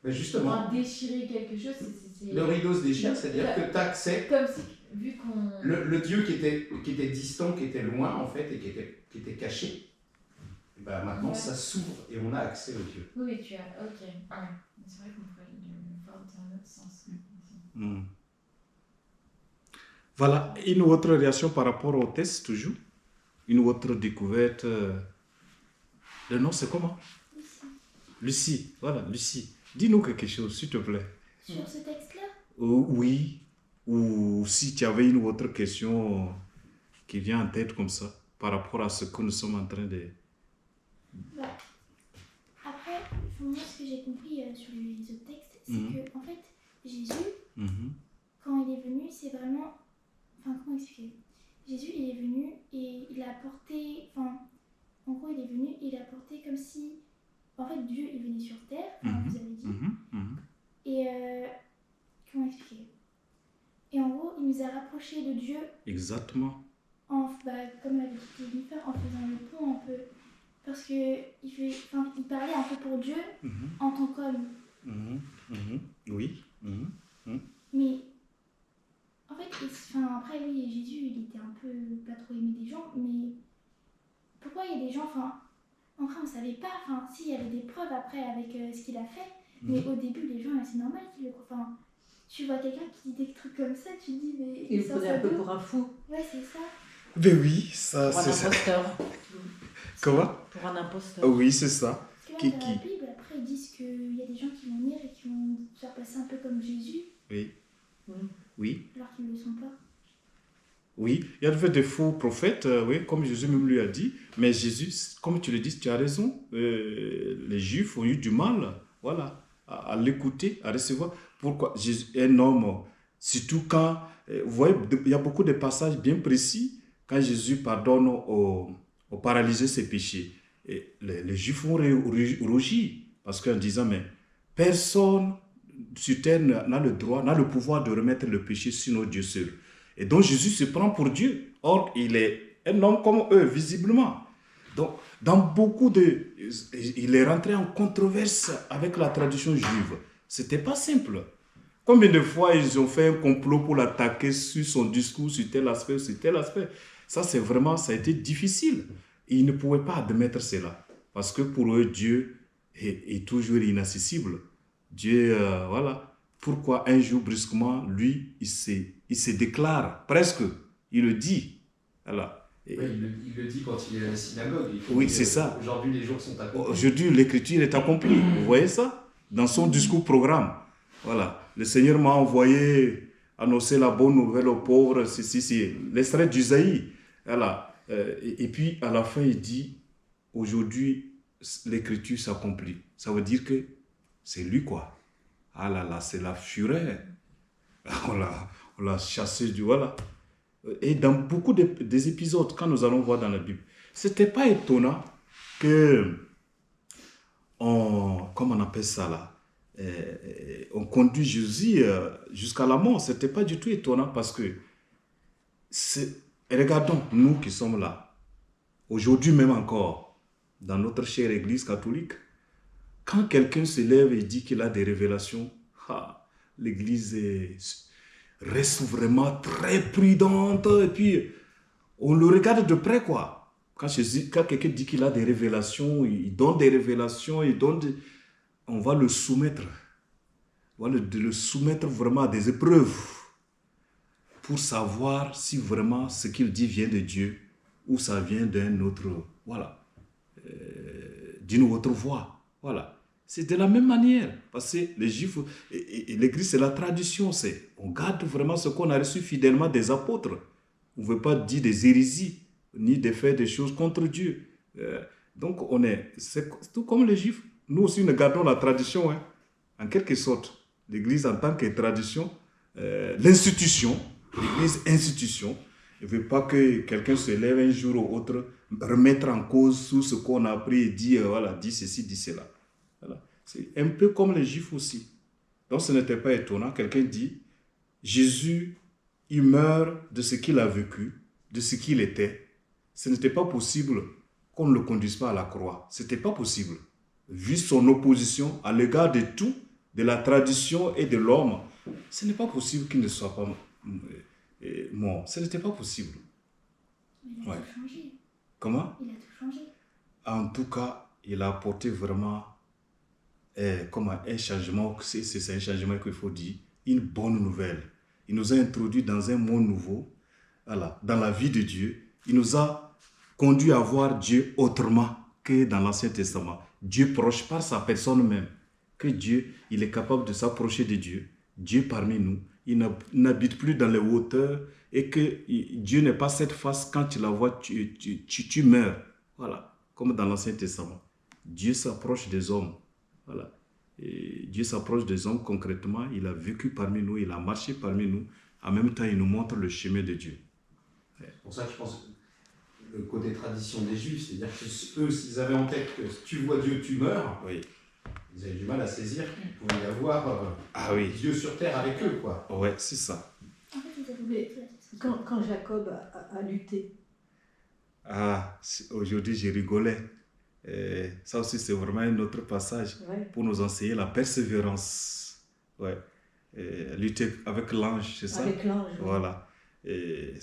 Mais justement. Quand déchirer quelque chose, c'est... Le rideau se déchire, c'est-à-dire que tu acceptes... Comme si, vu qu'on... Le Dieu qui était distant, qui était loin, en fait, et qui était caché, ben maintenant ça s'ouvre et on a accès au Dieu. Oui, tu as... Ok. Ouais. C'est vrai qu'on pourrait le voir dans un autre sens. Voilà. Une autre réaction par rapport au test, toujours. Une autre découverte... Le nom, c'est comment? Lucie. Voilà, Lucie. Dis-nous quelque chose, s'il te plaît. Sur ce texte-là? Oui. Ou si tu avais une autre question qui vient en tête comme ça, par rapport à ce que nous sommes en train de... Bah, après, moi, ce que j'ai compris sur les autres textes, c'est que, en fait, Jésus, quand il est venu, c'est vraiment... Enfin, comment expliquer? Jésus, il est venu et il a apporté... Enfin, en gros, il est venu et il a apporté comme si... En fait, Dieu, il venait sur terre, vous avez dit. Et... comment expliquer? Et en gros, il nous a rapprochés de Dieu. Exactement. Comme l'avait dit Jennifer, en faisant le pont un peu. Parce qu'il parlait un peu pour Dieu en tant qu'homme. Oui. Mais en fait, après oui, Jésus, il était un peu pas trop aimé des gens, mais pourquoi il y a des gens, après on savait pas, si, il y avait des preuves après avec ce qu'il a fait, mais au début, les gens, c'est normal qu'ils le croient. Tu vois quelqu'un qui dit des trucs comme ça, tu te dis, mais... Il le prenait un peu pour un fou. Ouais, c'est ça. Ben oui, ça, Pour un c'est ça. imposteur. Comment? Pour un imposteur. Oui, c'est ça. Parce que là, dans la Bible, après, ils disent qu'il y a des gens qui vont venir et qui vont se faire passer un peu comme Jésus, Oui. alors qu'ils ne le sont pas. Oui, il y a des faux prophètes, oui, comme Jésus même lui a dit. Mais Jésus, comme tu le dis, tu as raison. Les Juifs ont eu du mal, voilà, à l'écouter, à recevoir. Pourquoi Jésus est un homme, surtout quand, vous voyez, il y a beaucoup de passages bien précis, quand Jésus pardonne aux paralysés ses péchés. Et les Juifs ont rougi, parce qu'en disant, mais personne sur terre n'a le droit, n'a le pouvoir de remettre le péché sur nos dieux seuls. Et donc Jésus se prend pour Dieu. Or, il est un homme comme eux, visiblement. Donc, dans beaucoup de... Il est rentré en controverse avec la tradition juive. C'était pas simple. Combien de fois ils ont fait un complot pour l'attaquer sur son discours, sur tel aspect, sur tel aspect. Ça, c'est vraiment... Ça a été difficile. Et ils ne pouvaient pas admettre cela. Parce que pour eux, Dieu est toujours inaccessible. Dieu, voilà. Pourquoi un jour, brusquement, lui, il se déclare, presque, il le dit. Voilà. Oui, il le dit quand il est à la synagogue. Oui, c'est ça. Aujourd'hui, les jours sont accomplis. Aujourd'hui, l'écriture est accomplie. Vous voyez ça? Dans son discours programme. Voilà. Le Seigneur m'a envoyé annoncer la bonne nouvelle aux pauvres. C'est l'extrait d'Isaïe. Voilà. Et puis, à la fin, il dit, aujourd'hui, l'écriture s'accomplit. Ça veut dire que c'est lui, quoi. Ah là là, c'est la fureur. On l'a chassé du... Voilà. Et dans beaucoup des épisodes, quand nous allons voir dans la Bible, c'était pas étonnant que... Comment on appelle ça là? On conduit Jésus jusqu'à la mort. C'était pas du tout étonnant parce que... Regardons, nous qui sommes là, aujourd'hui même encore, dans notre chère Église catholique, quand quelqu'un se lève et dit qu'il a des révélations, l'Église reste vraiment très prudente et puis on le regarde de près, quoi. Quand quelqu'un dit qu'il a des révélations, il donne des révélations, on va le soumettre. On va le soumettre vraiment à des épreuves pour savoir si vraiment ce qu'il dit vient de Dieu ou ça vient d'un autre, voilà, d'une autre voie. Voilà. C'est de la même manière. Parce que les Juifs et l'Église, c'est la tradition. On garde vraiment ce qu'on a reçu fidèlement des apôtres. On ne veut pas dire des hérésies, ni de faire des choses contre Dieu. Donc, c'est tout comme les Juifs. Nous aussi, nous gardons la tradition, hein, en quelque sorte. L'Église en tant que tradition, l'institution, l'Église institution. Il ne veut pas que quelqu'un se lève un jour ou autre, remettre en cause tout ce qu'on a appris et dire, voilà, dis ceci, dis cela. Voilà. C'est un peu comme les Juifs aussi. Donc ce n'était pas étonnant. Quelqu'un dit, Jésus, il meurt de ce qu'il a vécu, de ce qu'il était. Ce n'était pas possible qu'on ne le conduise pas à la croix. Ce n'était pas possible. Vu son opposition à l'égard de tout, de la tradition et de l'homme, ce n'est pas possible qu'il ne soit pas mort. Ce n'était pas possible. Il a tout changé. Comment? Il a tout changé. En tout cas, il a apporté vraiment un changement, c'est un changement qu'il faut dire, une bonne nouvelle. Il nous a introduits dans un monde nouveau, voilà, dans la vie de Dieu. Il nous a conduit à voir Dieu autrement que dans l'Ancien Testament. Dieu proche par sa personne même. Que Dieu, il est capable de s'approcher de Dieu. Dieu parmi nous. n'habite plus dans les hauteurs et que Dieu n'est pas cette face, quand tu la vois, tu meurs. Voilà, comme dans l'Ancien Testament. Dieu s'approche des hommes. Voilà. Et Dieu s'approche des hommes concrètement, il a vécu parmi nous, il a marché parmi nous. En même temps, il nous montre le chemin de Dieu. C'est pour ça que je pense que le côté tradition des Juifs, c'est-à-dire que eux, s'ils avaient en tête que si tu vois Dieu, tu meurs, Oui. ils avaient du mal à saisir qu'il pouvait y avoir Dieu sur terre avec eux, quoi. Ouais, c'est ça. En fait, ils avaient Mais tout la tête. quand Jacob a lutté, Aujourd'hui, j'ai rigolé. Ça aussi, c'est vraiment un autre passage ouais, pour nous enseigner la persévérance. Ouais. Lutter avec l'ange, c'est ça? avec l'ange. Voilà. Et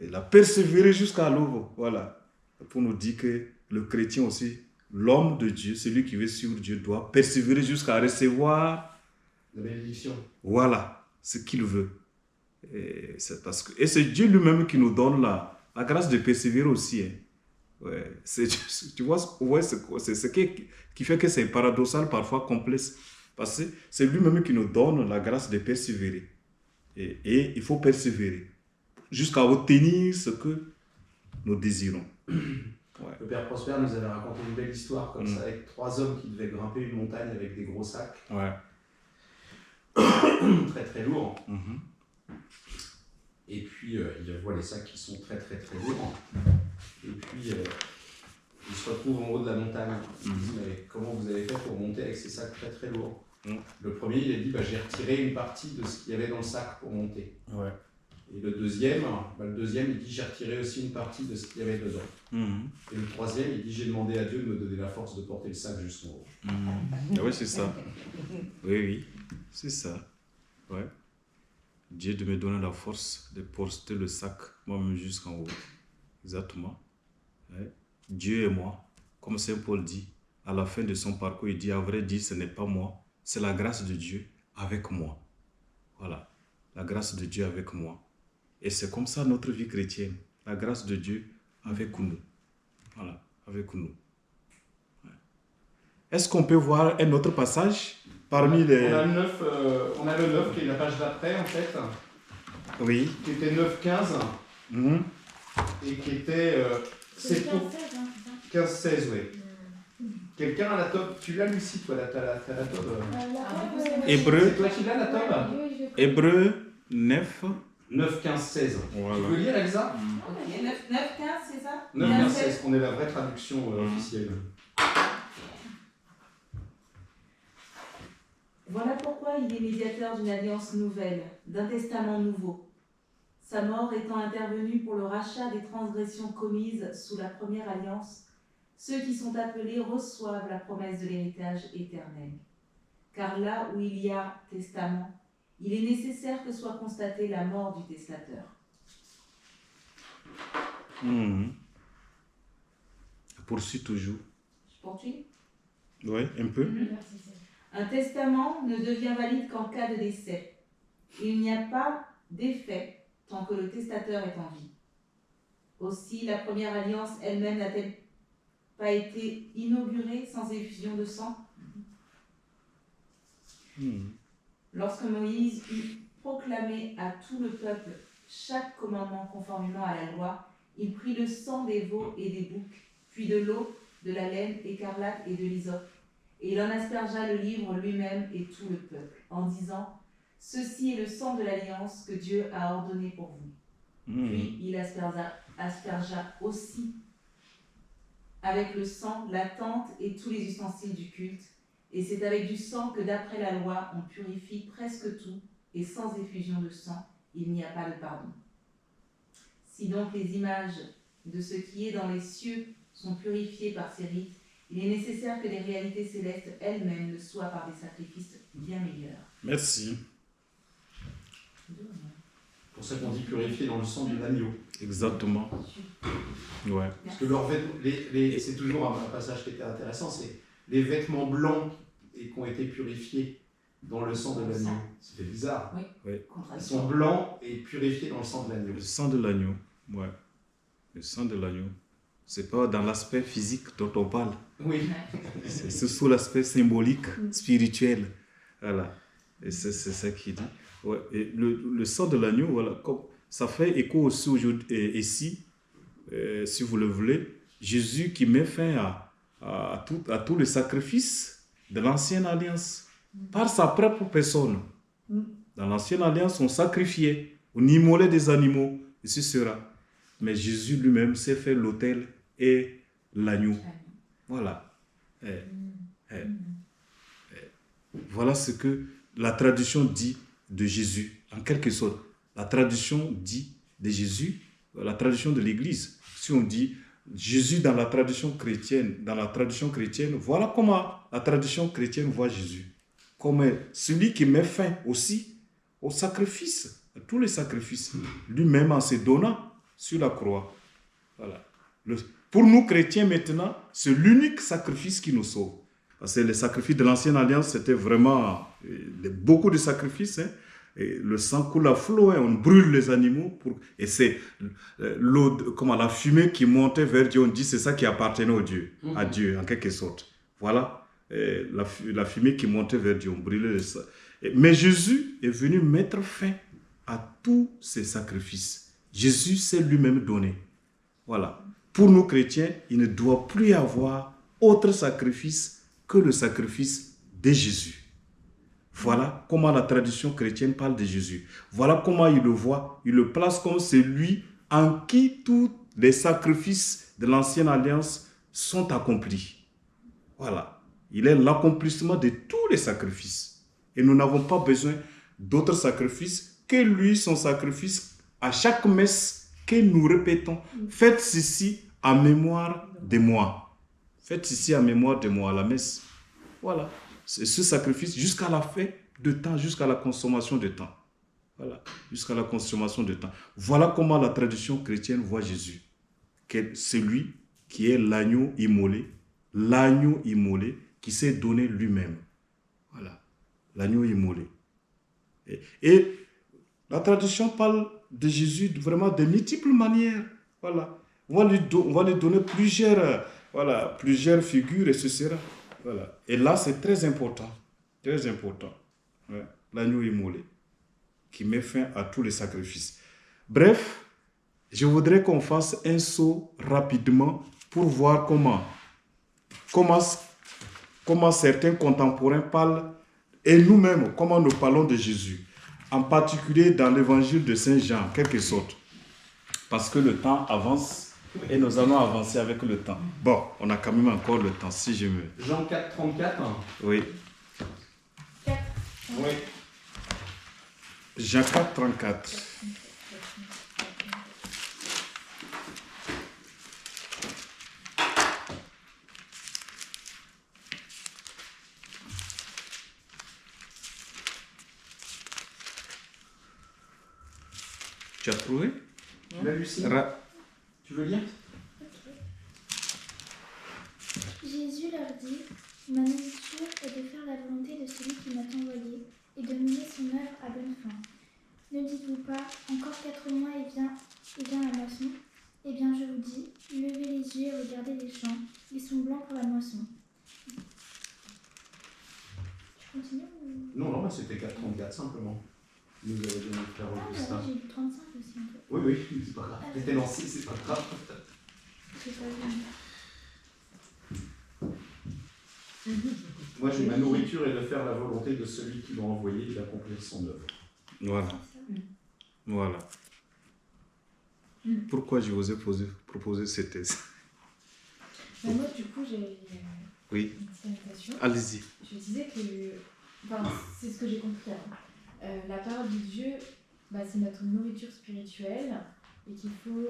il a persévéré jusqu'à l'eau. Voilà. Pour nous dire que le chrétien aussi, l'homme de Dieu, celui qui veut suivre Dieu, doit persévérer jusqu'à recevoir, La bénédiction. voilà, ce qu'il veut. Et c'est Dieu lui-même qui nous donne la grâce de persévérer aussi. Hein. Ouais. Tu vois, ouais, c'est ce qui fait que c'est paradoxal, parfois complexe. Parce que c'est lui-même qui nous donne la grâce de persévérer. Et il faut persévérer jusqu'à obtenir ce que nous désirons. Ouais. Le père Prosper nous avait raconté une belle histoire comme ça, avec 3 hommes qui devaient grimper une montagne avec des gros sacs, Ouais. très très lourds. Mhm. Et puis, il voit les sacs qui sont très très très lourds. Et puis, ils se retrouvent en haut de la montagne. Ils disent, mais comment vous avez fait pour monter avec ces sacs très très lourds? Le premier, il a dit, j'ai retiré une partie de ce qu'il y avait dans le sac pour monter. Ouais. Et le deuxième, il dit, j'ai retiré aussi une partie de ce qu'il y avait dedans. Mhm. Et le troisième, il dit, j'ai demandé à Dieu de me donner la force de porter le sac jusqu'en haut. Mhm. Ah oui, c'est ça. Oui, c'est ça. Ouais. Dieu de me donner la force de porter le sac moi-même jusqu'en haut. Exactement. Ouais. Dieu et moi, comme Saint Paul dit, à la fin de son parcours, il dit, à vrai dire, ce n'est pas moi, c'est la grâce de Dieu avec moi. Voilà, la grâce de Dieu avec moi. Et c'est comme ça notre vie chrétienne, la grâce de Dieu avec nous. Voilà, avec nous. Ouais. Est-ce qu'on peut voir un autre passage parmi les... On a le 9 qui est la page d'après, en fait, Oui. qui était 9-15, Mhm. et qui était... C'est c'est pour 15-16, hein, c'est ça 15-16, oui. Quelqu'un a la tome, tu l'as Lucie, toi, t'as la tome Hébreu. C'est toi qui l'as la tome Hébreu 9. 9-15-16. Voilà. Tu peux lire, Elsa Ok, 9, 15, c'est ça 9-15-16, qu'on est la vraie traduction officielle. Voilà pourquoi il est médiateur d'une alliance nouvelle, d'un testament nouveau. Sa mort étant intervenue pour le rachat des transgressions commises sous la première alliance, ceux qui sont appelés reçoivent la promesse de l'héritage éternel. Car là où il y a testament, il est nécessaire que soit constatée la mort du testateur. Mhm. Poursuis toujours. Je poursuis. Oui, un peu. Un testament ne devient valide qu'en cas de décès. Il n'y a pas d'effet tant que le testateur est en vie. Aussi, la première alliance elle-même n'a-t-elle pas été inaugurée sans effusion de sang? Mhm. Lorsque Moïse eut proclamé à tout le peuple chaque commandement conformément à la loi, il prit le sang des veaux et des boucs, puis de l'eau, de la laine écarlate et de l'hysope, et il en aspergea le livre lui-même et tout le peuple, en disant « Ceci est le sang de l'alliance que Dieu a ordonné pour vous. » Puis il aspergea aussi avec le sang la tente et tous les ustensiles du culte, et c'est avec du sang que d'après la loi on purifie presque tout, et sans effusion de sang, il n'y a pas de pardon. Si donc les images de ce qui est dans les cieux sont purifiées par ces rites, il est nécessaire que les réalités célestes elles-mêmes le soient par des sacrifices bien meilleurs. Merci. Pour ça qu'on dit purifier dans le sang de l'agneau. Exactement. Ouais. Parce que leurs vêtements, c'est toujours un passage qui était intéressant, c'est les vêtements blancs et qui ont été purifiés dans le sang de l'agneau. C'était bizarre. Oui. Ils sont blancs et purifiés dans le sang de l'agneau. Le sang de l'agneau. Ouais. Le sang de l'agneau. C'est pas dans l'aspect physique dont on parle. Oui. C'est sous l'aspect symbolique, spirituel. Voilà. Et c'est ça qu'il dit. Ouais, et le sang de l'agneau, voilà, comme, ça fait écho aussi aujourd'hui, ici, si vous le voulez, Jésus qui met fin à tous les sacrifices de l'ancienne alliance par sa propre personne. Dans l'ancienne alliance, on sacrifiait, on immolait des animaux, et ce sera. Mais Jésus lui-même s'est fait l'autel et l'agneau. Voilà. Voilà ce que la tradition dit de Jésus, en quelque sorte. La tradition dit de Jésus, la tradition de l'Église. Si on dit Jésus dans la tradition chrétienne, voilà comment la tradition chrétienne voit Jésus. Comme celui qui met fin aussi au sacrifice, à tous les sacrifices, lui-même en se donnant sur la croix. Voilà. Pour nous chrétiens maintenant, c'est l'unique sacrifice qui nous sauve. Parce que les sacrifices de l'ancienne alliance, c'était vraiment beaucoup de sacrifices. Hein. Et le sang coule à flot, hein. On brûle les animaux. Et c'est l'eau, comment, la fumée qui montait vers Dieu. On dit c'est ça qui appartenait à Dieu, en quelque sorte. Voilà, la fumée qui montait vers Dieu. On brûlait le sang. Mais Jésus est venu mettre fin à tous ces sacrifices. Jésus s'est lui-même donné. Voilà. Pour nous chrétiens, il ne doit plus y avoir autre sacrifice que le sacrifice de Jésus. Voilà comment la tradition chrétienne parle de Jésus. Voilà comment il le voit. Il le place comme celui en qui tous les sacrifices de l'ancienne alliance sont accomplis. Voilà. Il est l'accomplissement de tous les sacrifices. Et nous n'avons pas besoin d'autres sacrifices que lui, son sacrifice, à chaque messe que nous répétons. Faites ceci en mémoire de moi. Faites ceci en mémoire de moi à la messe. Voilà. C'est ce sacrifice jusqu'à la fin de temps, jusqu'à la consommation de temps. Voilà. Jusqu'à la consommation de temps. Voilà comment la tradition chrétienne voit Jésus. Celui qui est l'agneau immolé qui s'est donné lui-même. Voilà. L'agneau immolé. Et la tradition parle de Jésus vraiment de multiples manières. Voilà. On va lui donner plusieurs figures et ce sera. Voilà. Et là, c'est très important. Très important. Ouais. L'agneau immolé qui met fin à tous les sacrifices. Bref, je voudrais qu'on fasse un saut rapidement pour voir comment certains contemporains parlent et nous-mêmes, comment nous parlons de Jésus. En particulier dans l'évangile de Saint Jean, en quelque sorte. Parce que le temps avance. Et nous allons avancer avec le temps. Bon, on a quand même encore le temps, si je me... Jean 4, 34. Oui. 4. Oui. Jean 4, 34. Tu as trouvé? Tu l'as lu, si? Tu veux lire? Jésus leur dit, ma nourriture est de faire la volonté de celui qui m'a envoyé et de mener son œuvre à bonne fin. Ne dites-vous pas, encore 4 mois et vient la moisson? Eh bien je vous dis, levez les yeux et regardez les champs, ils sont blancs pour la moisson. Tu continues ou... Non, c'était 4,34 simplement. Nous avons donné le frère Augustin. J'ai lu 35 aussi un peu. Oui, c'est pas grave. T'étais lancé, c'est pas grave. J'ai pas vu. Moi, ma nourriture est de faire la volonté de celui qui m'a envoyé et d'accomplir son œuvre. Voilà. Voilà. Pourquoi je vous ai proposé cette thèse? Mais moi, du coup, j'ai Oui. une petite invitation. Allez-y. Je disais que, enfin, c'est ce que j'ai compris avant. La parole de Dieu, c'est notre nourriture spirituelle et qu'il faut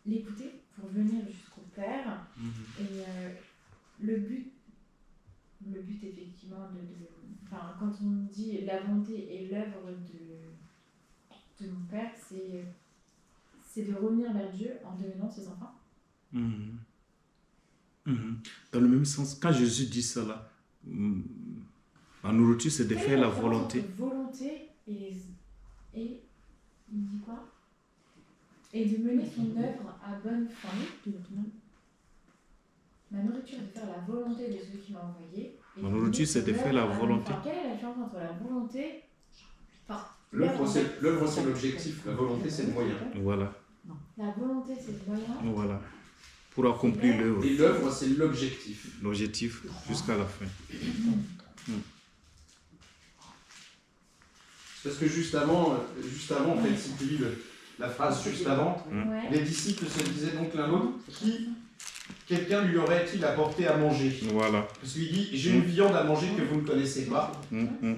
l'écouter pour venir jusqu'au Père. Et le but effectivement, quand on dit la volonté et l'œuvre de mon Père, c'est de revenir vers Dieu en devenant ses enfants. Dans le même sens, quand Jésus dit ça là, la nourriture c'est de faire la volonté. Volonté et il dit quoi? Et de mener son œuvre à bonne fin. Ma nourriture est de faire la volonté de celui qui m'a envoyé. Ma nourriture c'est de faire la volonté. Quelle est la différence entre la volonté Enfin, L'œuvre, c'est l'objectif, la volonté, c'est le moyen. Voilà, la volonté, c'est le moyen. voilà. Pour accomplir l'œuvre, Et l'œuvre, c'est l'objectif. l'objectif jusqu'à la fin. Parce que juste avant, en fait, si tu lis la phrase juste avant, Ouais. les disciples se disaient donc l'un l'autre, quelqu'un lui aurait-il apporté à manger? Voilà. Parce qu'il dit, j'ai une viande à manger que vous ne connaissez pas.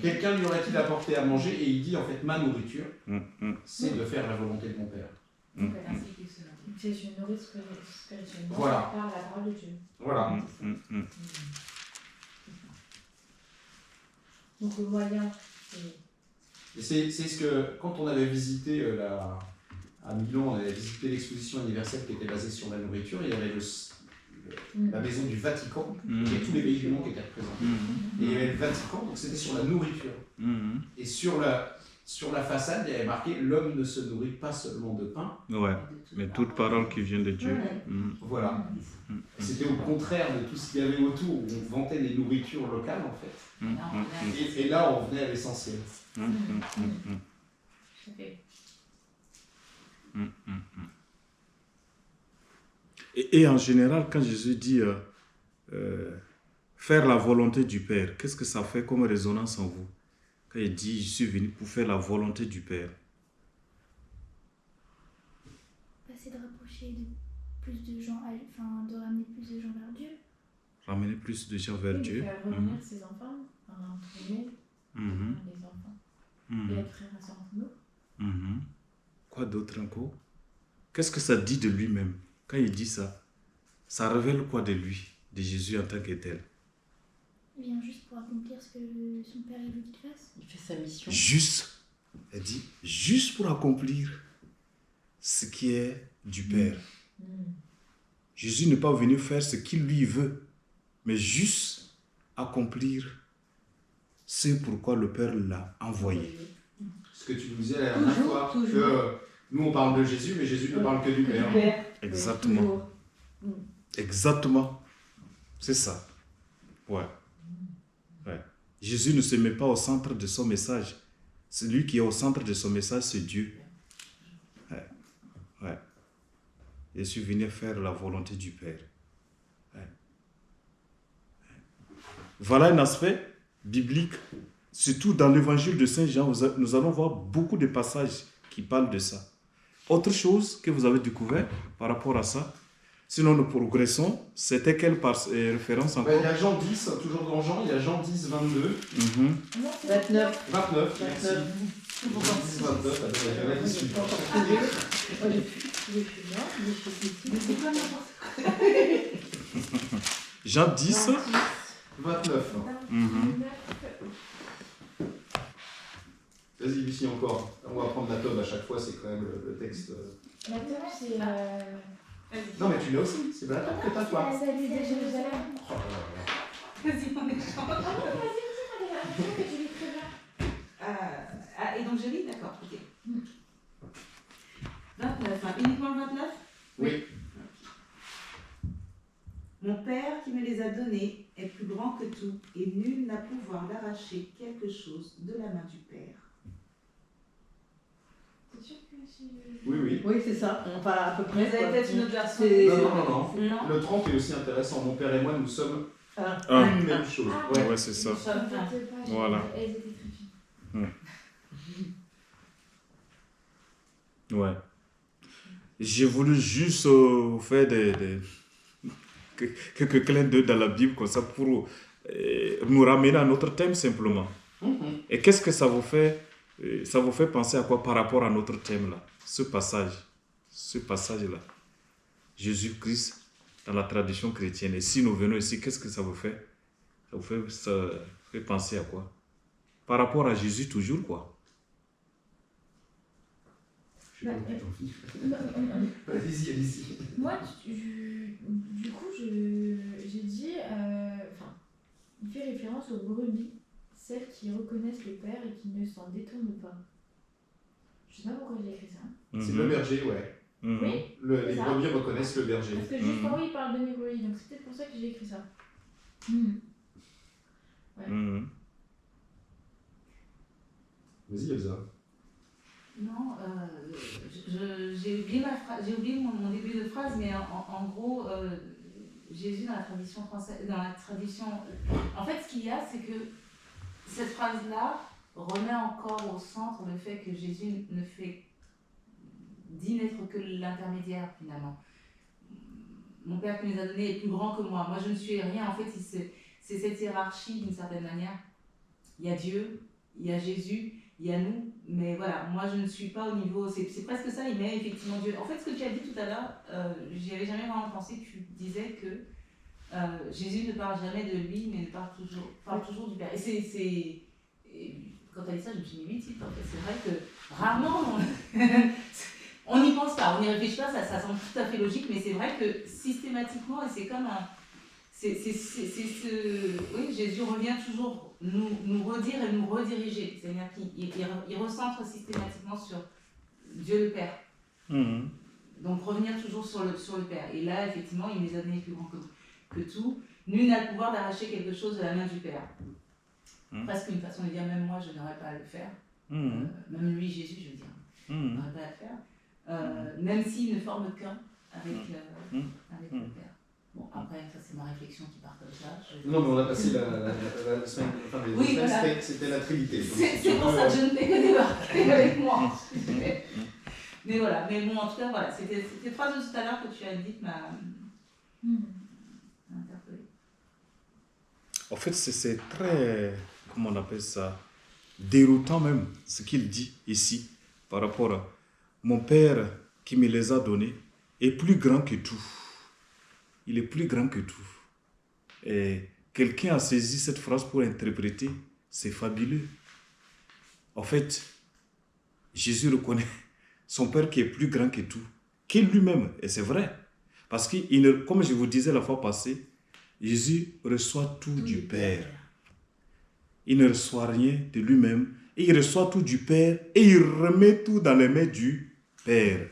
Quelqu'un lui aurait-il apporté à manger? Et il dit, en fait, ma nourriture, c'est de faire la volonté de mon Père. Ainsi qu'il se nourrit. C'est une nourriture spirituelle. Voilà. Par la parole de Dieu. Voilà. Donc le moyen, c'est... Et c'est ce que, quand on avait visité à Milan, on avait visité l'exposition universelle qui était basée sur la nourriture, il y avait la maison du Vatican, et tous les pays du monde qui étaient représentés. Et il y avait le Vatican, donc c'était sur la nourriture. Et sur la façade, il y avait marqué « L'homme ne se nourrit pas seulement de pain ». Ouais, mais toute parole qui vient de Dieu. Voilà. C'était au contraire de tout ce qu'il y avait autour, où on vantait les nourritures locales, en fait. Et là, on venait à l'essentiel. Et en général, quand Jésus dit faire la volonté du Père, qu'est-ce que ça fait comme résonance en vous? Quand il dit je suis venu pour faire la volonté du Père. C'est de rapprocher de plus de gens, enfin de ramener plus de gens vers Dieu. Ramener plus de gens vers Dieu. Faire revenir ses enfants, entre guillemets, les enfants, et être frères et sœurs entre nous. Quoi d'autre encore? Qu'est-ce que ça dit de lui-même? Quand il dit ça, ça révèle quoi de lui, de Jésus en tant que tel? Il vient juste pour accomplir ce que son Père il veut qu'il fasse. Il fait sa mission. Juste, elle dit, juste pour accomplir ce qui est du Père. Jésus n'est pas venu faire ce qu'il lui veut, mais juste accomplir ce pourquoi le Père l'a envoyé. Ce que tu nous disais la dernière fois, que nous on parle de Jésus, mais Jésus ne parle que du Père. Exactement. Exactement. C'est ça. Ouais. Jésus ne se met pas au centre de son message. Celui qui est au centre de son message, c'est Dieu. Ouais. Jésus venait faire la volonté du Père. Voilà un aspect biblique. Surtout dans l'évangile de Saint Jean, nous allons voir beaucoup de passages qui parlent de ça. Autre chose que vous avez découvert par rapport à ça, sinon nous progressons, c'était quelle référence encore? Il y a Jean 10, toujours dans Jean, il y a Jean 10, 22. 29. 29, merci. Jean 10, 29, attends, il y en a qui suivent. Jean 10. 29. Vas-y, Lucie, encore. On va prendre la tome à chaque fois, c'est quand même le texte. La tome, c'est... Non, mais tu l'as aussi, c'est la tome que t'as, toi. La salut de Jérusalem. Oh là là. Vas-y, on échange. Et donc je lis, d'accord, ok. 29, uniquement le 29? Oui. Mon Père qui me les a donnés est plus grand que tout, et nul n'a pouvoir d'arracher quelque chose de la main du Père. T'es sûr que c'est... Oui. Oui, c'est ça. Enfin, à peu Vous près. avez quoi. peut-être une autre version? C'est- Non. Le 30 est aussi intéressant. Mon père et moi, nous sommes Ah. une même chose. Ah, Ouais, c'est ça. Voilà. Elles étaient très fines. Ouais. J'ai voulu juste faire quelques clins d'œil dans la Bible comme ça pour nous ramener à notre thème simplement. Et qu'est-ce que ça vous fait penser à quoi par rapport à notre thème là? Ce passage-là. Jésus-Christ dans la tradition chrétienne. Et si nous venons ici, qu'est-ce que ça vous fait? Ça fait penser à quoi? Par rapport à Jésus toujours, quoi. Allez-y. Moi, du coup, j'ai dit... il fait référence aux brebis, celles qui reconnaissent le Père et qui ne s'en détournent pas. Je sais pas pourquoi j'ai écrit ça. C'est le berger, ouais. Oui. Les brebis reconnaissent le berger. Parce que juste quand il parle de mes brebis, donc c'est peut-être pour ça que j'ai écrit ça. Ouais. Vas-y, Elsa. Non, j'ai oublié, j'ai oublié mon début de phrase, mais en gros, Jésus dans la tradition française, dans la tradition... En fait, ce qu'il y a, c'est que cette phrase-là remet encore au centre le fait que Jésus dit n'être que l'intermédiaire, finalement. Mon Père qui nous a donné est plus grand que moi. Moi, je ne suis rien. En fait, c'est cette hiérarchie, d'une certaine manière. Il y a Dieu, il y a Jésus, il y a nous, mais voilà, moi je ne suis pas au niveau, c'est presque ça, il met effectivement Dieu. En fait, ce que tu as dit tout à l'heure, j'y avais jamais vraiment pensé, tu disais que Jésus ne parle jamais de lui, mais parle toujours du Père. Et quand tu as dit ça, je me suis dit, oui, en fait, c'est vrai que rarement, on n'y pense pas, on n'y réfléchit pas, ça semble tout à fait logique, mais c'est vrai que systématiquement, et c'est comme un... Oui, Jésus revient toujours nous redire et nous rediriger. C'est-à-dire qu'il recentre systématiquement sur Dieu le Père. Donc revenir toujours sur le Père. Et là, effectivement, il nous a donné plus grand que tout. Nul n'a le pouvoir d'arracher quelque chose de la main du Père. Presque une façon de dire, même moi, je n'aurais pas à le faire. Même lui, Jésus, je veux dire, n'aurait pas à le faire. Même s'il ne forme qu'un avec le Père. Bon, après, ça c'est ma réflexion qui part comme ça. Non, mais on a passé la semaine, enfin les deux semaines, voilà. C'était la Trinité. C'est pour ça que je ne fais que débarquer avec moi. Mais voilà, mais bon, en tout cas, voilà, c'était cette phrase de tout à l'heure que tu as dit m'a interpellée. En fait, c'est très, comment on appelle ça, déroutant même, ce qu'il dit ici, par rapport à mon Père qui me les a donnés, est plus grand que tout. Il est plus grand que tout. Et quelqu'un a saisi cette phrase pour interpréter. C'est fabuleux. En fait, Jésus reconnaît son Père qui est plus grand que tout, qu'il lui-même. Et c'est vrai. Parce que, comme je vous disais la fois passée, Jésus reçoit tout du Père. Il ne reçoit rien de lui-même. Et il reçoit tout du Père. Et il remet tout dans les mains du Père.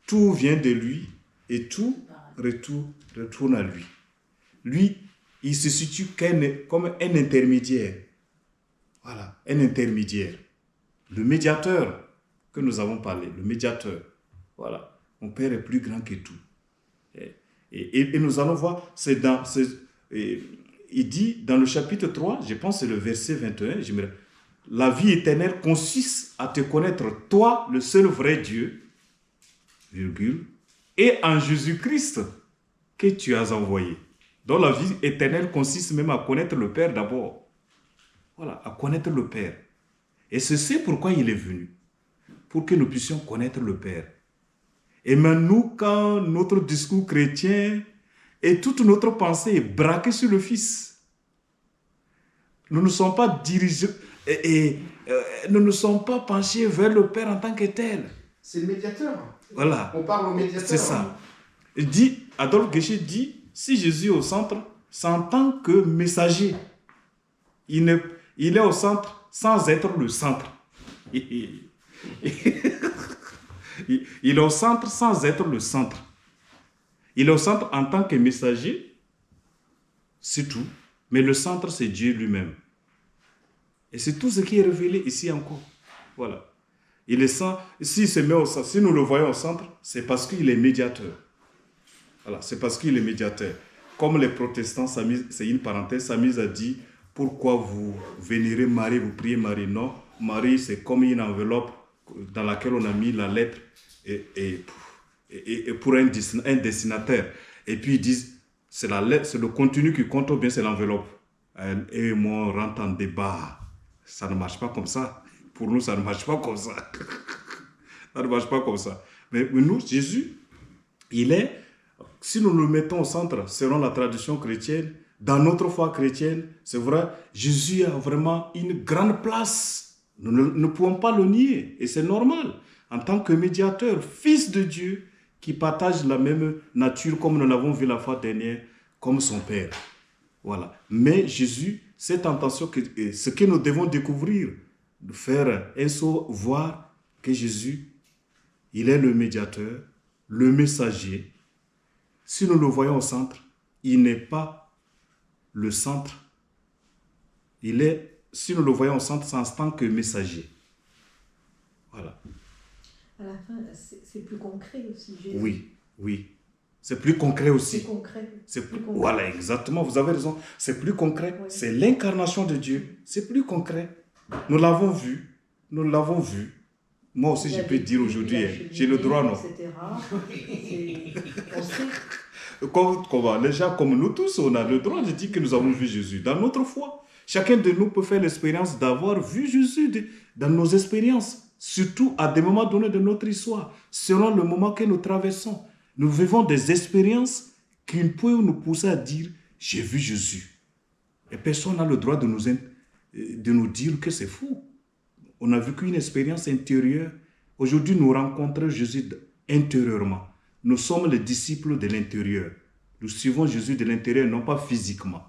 Tout vient de lui. Et tout retourne à lui. Lui, il se situe comme un intermédiaire. Voilà, un intermédiaire. Le médiateur que nous avons parlé, le médiateur. Voilà, mon Père est plus grand que tout. Et nous allons voir, il dit dans le chapitre 3, je pense que c'est le verset 21, la vie éternelle consiste à te connaître, toi, le seul vrai Dieu, virgule, et en Jésus-Christ que tu as envoyé. Donc la vie éternelle consiste même à connaître le Père d'abord. Voilà, à connaître le Père. Et c'est pourquoi il est venu. Pour que nous puissions connaître le Père. Et maintenant, quand notre discours chrétien et toute notre pensée est braquée sur le Fils, nous ne sommes pas dirigés nous ne sommes pas penchés vers le Père en tant que tel. C'est le médiateur. Voilà. On parle au médiateur. C'est ça. Adolphe Guéchet dit, si Jésus est au centre, c'est en tant que messager. Il est au centre sans être le centre. Il est au centre sans être le centre. Il est au centre en tant que messager, c'est tout. Mais le centre, c'est Dieu lui-même. Et c'est tout ce qui est révélé ici encore. Voilà. Il est si nous le voyons au centre, c'est parce qu'il est médiateur. Voilà, c'est parce qu'il est médiateur. Comme les protestants, c'est une parenthèse, Samise a dit, pourquoi vous vénérez Marie, vous priez Marie? Non, Marie, c'est comme une enveloppe dans laquelle on a mis la lettre et pour un destinataire. Et puis ils disent, c'est la lettre, c'est le contenu qui compte ou bien c'est l'enveloppe. Et moi, on rentre en débat. Ça ne marche pas comme ça. Pour nous, ça ne marche pas comme ça. Ça ne marche pas comme ça. Mais nous, Jésus, si nous le mettons au centre, selon la tradition chrétienne, dans notre foi chrétienne, c'est vrai, Jésus a vraiment une grande place. Nous ne pouvons pas le nier. Et c'est normal. En tant que médiateur, fils de Dieu, qui partage la même nature, comme nous l'avons vu la fois dernière, comme son Père. Voilà. Mais Jésus, cette intention, ce que nous devons découvrir, de faire un saut, voir que Jésus, il est le médiateur, le messager. Si nous le voyons au centre, il n'est pas le centre. Si nous le voyons au centre, c'est en tant que messager. Voilà. À la fin, c'est plus concret aussi. Jésus. Oui, oui. C'est plus concret aussi. C'est concret. C'est plus concret. Voilà, exactement, vous avez raison. C'est plus concret. Oui. C'est l'incarnation de Dieu. C'est plus concret. Nous l'avons vu. Nous l'avons vu. Moi aussi, Il je a peux vécu, dire il a aujourd'hui, cheminé, j'ai le droit, non? etc. On sait. Comment les gens comme nous tous, on a le droit de dire que nous avons vu Jésus dans notre foi. Chacun de nous peut faire l'expérience d'avoir vu Jésus dans nos expériences, surtout à des moments donnés de notre histoire, selon le moment que nous traversons. Nous vivons des expériences qui peuvent nous pousser à dire « j'ai vu Jésus ». Et personne n'a le droit de nous dire que c'est faux. On a vécu une expérience intérieure. Aujourd'hui, nous rencontrons Jésus intérieurement. Nous sommes les disciples de l'intérieur. Nous suivons Jésus de l'intérieur, non pas physiquement.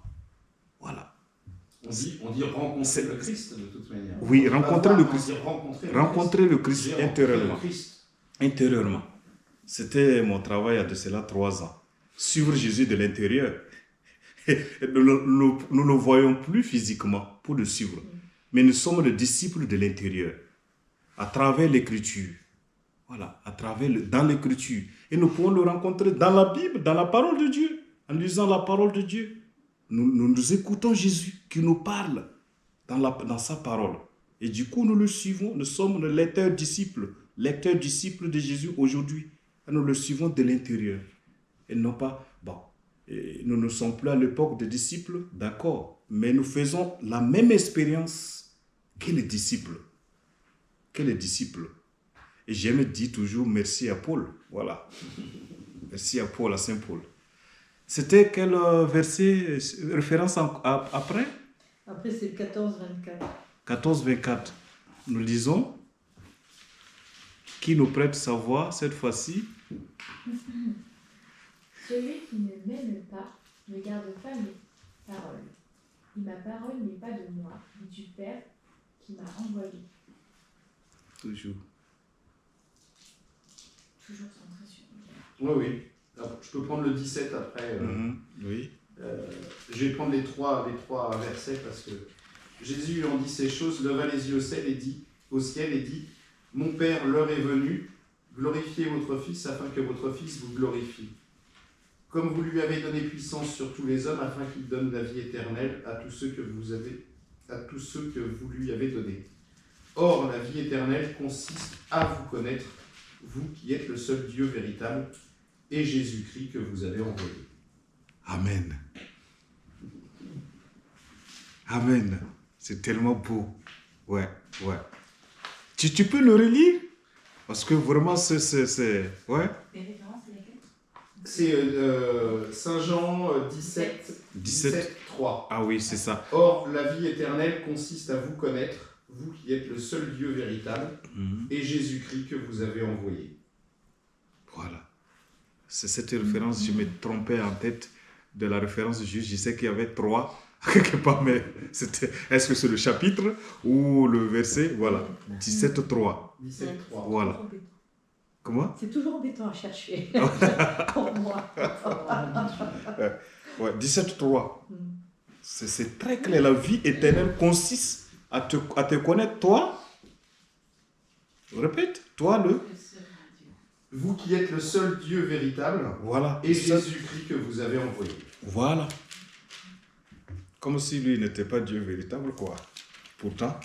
Voilà. On dit rencontrer le Christ de toute manière. Oui, rencontrer le Christ. Rencontrer le Christ. Christ J'ai rencontré intérieurement. le Christ. Intérieurement. C'était mon travail il y a de cela 3 ans. Suivre Jésus de l'intérieur. Nous ne le voyons plus physiquement pour le suivre. Mais nous sommes les disciples de l'intérieur. À travers l'écriture. Voilà, dans l'écriture. Et nous pouvons le rencontrer dans la Bible, dans la parole de Dieu. En lisant la parole de Dieu. Nous écoutons Jésus qui nous parle dans sa parole. Et du coup, nous le suivons. Nous sommes les lecteurs disciples de Jésus aujourd'hui. Et nous le suivons de l'intérieur. Et non pas, et nous ne sommes plus à l'époque des disciples, d'accord. Mais nous faisons la même expérience que les disciples. Et j'aime dire toujours merci à Paul. Voilà. Merci à Paul, à Saint Paul. C'était quel verset, référence après? Après, c'est le 14-24. 14-24. Nous lisons. Qui nous prête sa voix cette fois-ci? Celui qui ne m'aime pas ne garde pas mes paroles. Et ma parole n'est pas de moi, mais du Père qui m'a envoyé. Toujours. Toujours centré sur lui. Oui, oui. Alors, je peux prendre le 17 après. Oui. Je vais prendre les trois versets parce que Jésus en dit ces choses, leva les yeux au ciel et dit « Mon Père, l'heure est venue, glorifiez votre Fils afin que votre Fils vous glorifie. Comme vous lui avez donné puissance sur tous les hommes afin qu'il donne la vie éternelle à tous ceux que vous lui avez donnés. Or, la vie éternelle consiste à vous connaître, vous qui êtes le seul Dieu véritable, et Jésus-Christ que vous avez envoyé. » Amen. Amen. C'est tellement beau. Ouais. Tu peux le relire? Parce que vraiment, c'est... Ouais. Les références, c'est lesquelles? C'est Saint Jean 17, 3. Ah oui, c'est ça. Or, la vie éternelle consiste à vous connaître, vous qui êtes le seul Dieu véritable, et Jésus-Christ que vous avez envoyé. Voilà. C'est cette référence, je me trompais en tête de la référence juste. Je sais qu'il y avait 3 quelque part, mais est-ce que c'est le chapitre ou le verset? Voilà, 17, 3. 17, 3. Voilà. Comment? C'est toujours embêtant à chercher pour moi. Ouais, 17, 3. C'est très clair. La vie éternelle consiste à te connaître, toi. Répète, toi le. Vous qui êtes le seul Dieu véritable, Voilà. et Jésus-Christ que vous avez envoyé. Voilà. Comme si lui n'était pas Dieu véritable, quoi. Pourtant,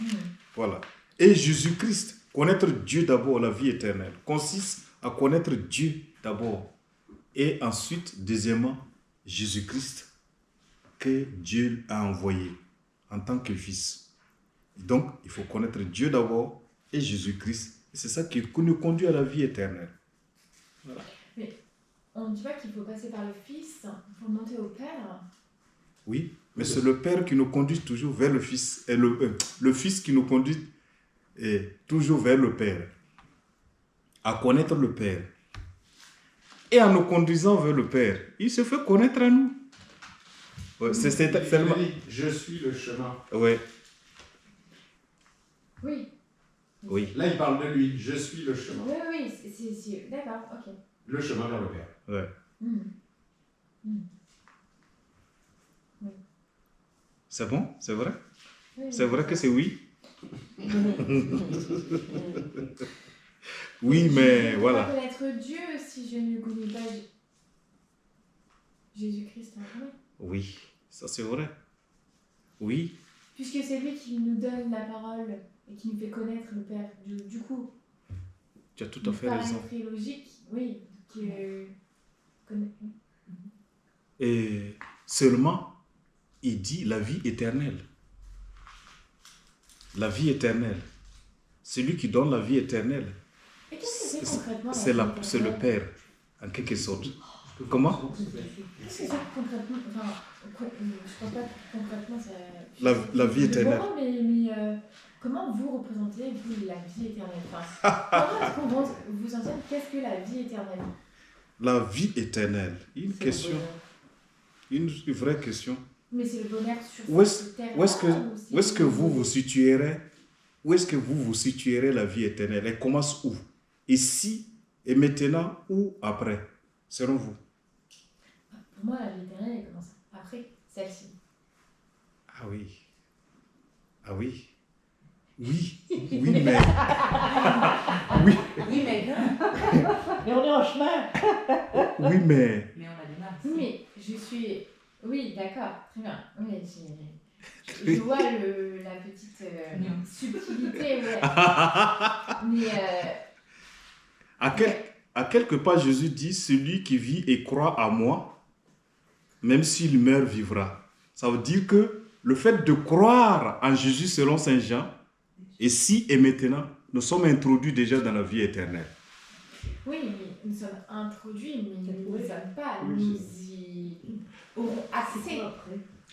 voilà. Et Jésus-Christ, connaître Dieu d'abord, la vie éternelle, consiste à connaître Dieu d'abord. Et ensuite, deuxièmement, Jésus-Christ, que Dieu a envoyé en tant que Fils. Donc, il faut connaître Dieu d'abord et Jésus-Christ. Et c'est ça qui nous conduit à la vie éternelle. Voilà. Mais on ne dit pas qu'il faut passer par le Fils pour monter au Père. Oui, mais c'est le Père qui nous conduit toujours vers le Fils. Et le Fils qui nous conduit toujours vers le Père. À connaître le Père. Et en nous conduisant vers le Père, il se fait connaître à nous. Ouais, c'est tellement... Je suis le chemin. Ouais. Oui. Oui. Là, il parle de lui. Je suis le chemin. Oui, c'est... D'accord, ok. Le chemin vers le Père. Ouais. C'est bon? C'est vrai? Oui, C'est vrai que c'est oui? Oui, mais Je ne peux voilà. pas connaître Dieu si je ne connais pas Jésus-Christ en vrai. Oui, ça c'est vrai. Oui, Puisque c'est lui qui nous donne la parole et qui nous fait connaître le Père. Du coup, tu as tout il à fait raison. paraîtrait logique, oui, que connaît. Et seulement, il dit la vie éternelle. La vie éternelle. Celui qui donne la vie éternelle, Et qu'est-ce que c'est concrètement c'est la vie c'est le éternelle? Père, en quelque sorte. Comment? Qu'est-ce que c'est concrètement? Enfin, je pense pas que concrètement ça. La vie éternelle. Bon, mais comment vous représentez vous la vie éternelle? Enfin, comment est-ce qu'on doit vous entendre? Qu'est-ce que la vie éternelle? La vie éternelle. Une question, une vraie question. Mais c'est le bonheur sur Où cette terre. où est-ce que vous vous situerez? Où est-ce que vous vous situerez la vie éternelle? Elle commence où? Ici et maintenant ou après? Selon vous? Pour moi, la vie éternelle, elle commence après celle-ci. Ah oui. Ah oui. Oui. Oui, mais. Oui. Oui, mais Mais on est en chemin. Oui, mais. Mais on a du mal. Oui, mais je suis. Oui, d'accord, très bien. Oui, je vois la petite subtilité, ouais. Mais. À quelque part, Jésus dit, celui qui vit et croit à moi, même s'il meurt, vivra. Ça veut dire que le fait de croire en Jésus selon Saint Jean, ici et maintenant, nous sommes introduits déjà dans la vie éternelle. Oui, mais nous sommes introduits, mais nous ne sommes pas. Oui, Nous y aurons accès.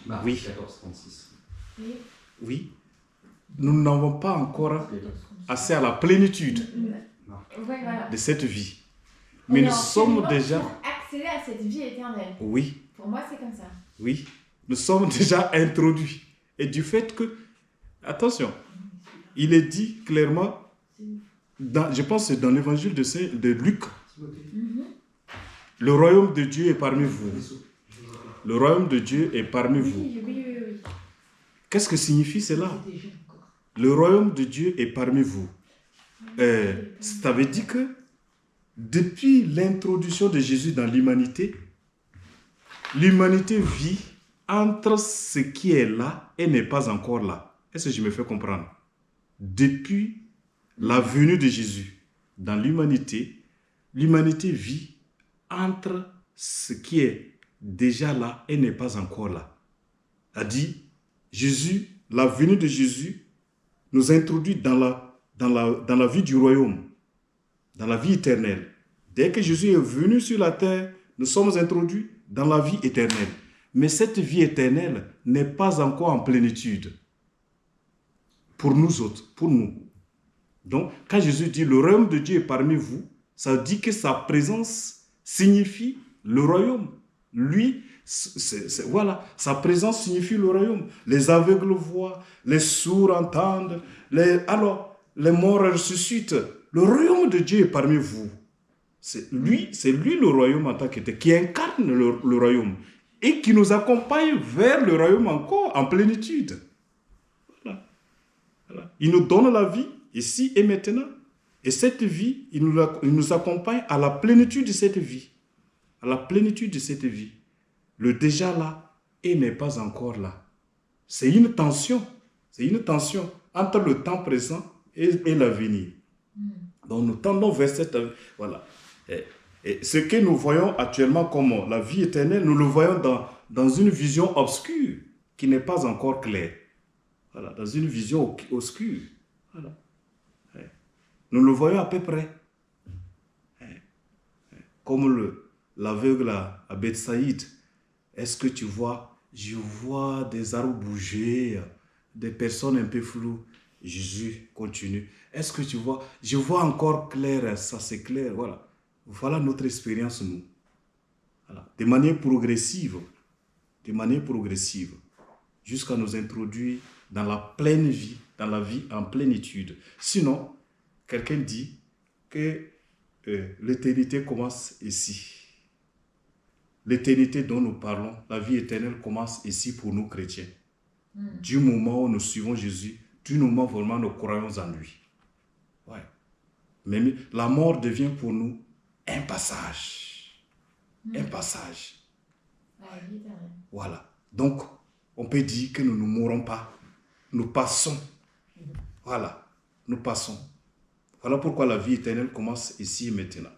Marc Oui. 14, 36. Oui. Oui. Nous n'avons pas encore assez à la plénitude Ouais, voilà. de cette vie. On Mais est nous en sommes cheminement déjà... pour accéder à cette vie éternelle. Oui. Pour moi, c'est comme ça. Oui, nous sommes déjà introduits. Et du fait que, attention, il est dit clairement, je pense que c'est dans l'évangile de Luc, le royaume de Dieu est parmi vous. Le royaume de Dieu est parmi vous. Oui. Qu'est-ce que signifie cela? Le royaume de Dieu est parmi vous. Ça veut dire que depuis l'introduction de Jésus dans l'humanité, l'humanité vit entre ce qui est là et n'est pas encore là. Est-ce que je me fais comprendre? Depuis la venue de Jésus dans l'humanité, l'humanité vit entre ce qui est déjà là et n'est pas encore là. A dit, Jésus, la venue de Jésus nous introduit dans la vie du royaume, dans la vie éternelle. Dès que Jésus est venu sur la terre, nous sommes introduits dans la vie éternelle. Mais cette vie éternelle n'est pas encore en plénitude. Pour nous autres, pour nous. Donc, quand Jésus dit le royaume de Dieu est parmi vous, ça dit que sa présence signifie le royaume. Lui, voilà, sa présence signifie le royaume. Les aveugles voient, les sourds entendent, alors les morts ressuscitent. Le royaume de Dieu est parmi vous. C'est lui le royaume en tant que tel, qui incarne le royaume et qui nous accompagne vers le royaume encore en plénitude. Voilà. Il nous donne la vie ici et maintenant. Et cette vie, il nous accompagne à la plénitude de cette vie. À la plénitude de cette vie. Le déjà là et n'est pas encore là. C'est une tension. C'est une tension entre le temps présent et l'avenir. Donc nous tendons vers cette... Voilà. Et ce que nous voyons actuellement comme la vie éternelle, nous le voyons dans une vision obscure qui n'est pas encore claire. Voilà, dans une vision obscure. Voilà. Nous le voyons à peu près. Comme l'aveugle à Bethsaïde. Est-ce que tu vois? Je vois des arbres bouger, des personnes un peu floues. Jésus continue. Est-ce que tu vois? Je vois encore clair, ça c'est clair. Voilà. Voilà notre expérience, nous. Voilà. De manière progressive. De manière progressive. Jusqu'à nous introduire dans la pleine vie, dans la vie en plénitude. Sinon, quelqu'un dit que l'éternité commence ici. L'éternité dont nous parlons, la vie éternelle commence ici pour nous chrétiens. Du moment où nous suivons Jésus du moment vraiment nous croyons en lui. Ouais. Mais la mort devient pour nous un passage. Un passage. Voilà. Donc, on peut dire que nous ne mourrons pas. Nous passons. Voilà. Nous passons. Voilà pourquoi la vie éternelle commence ici et maintenant.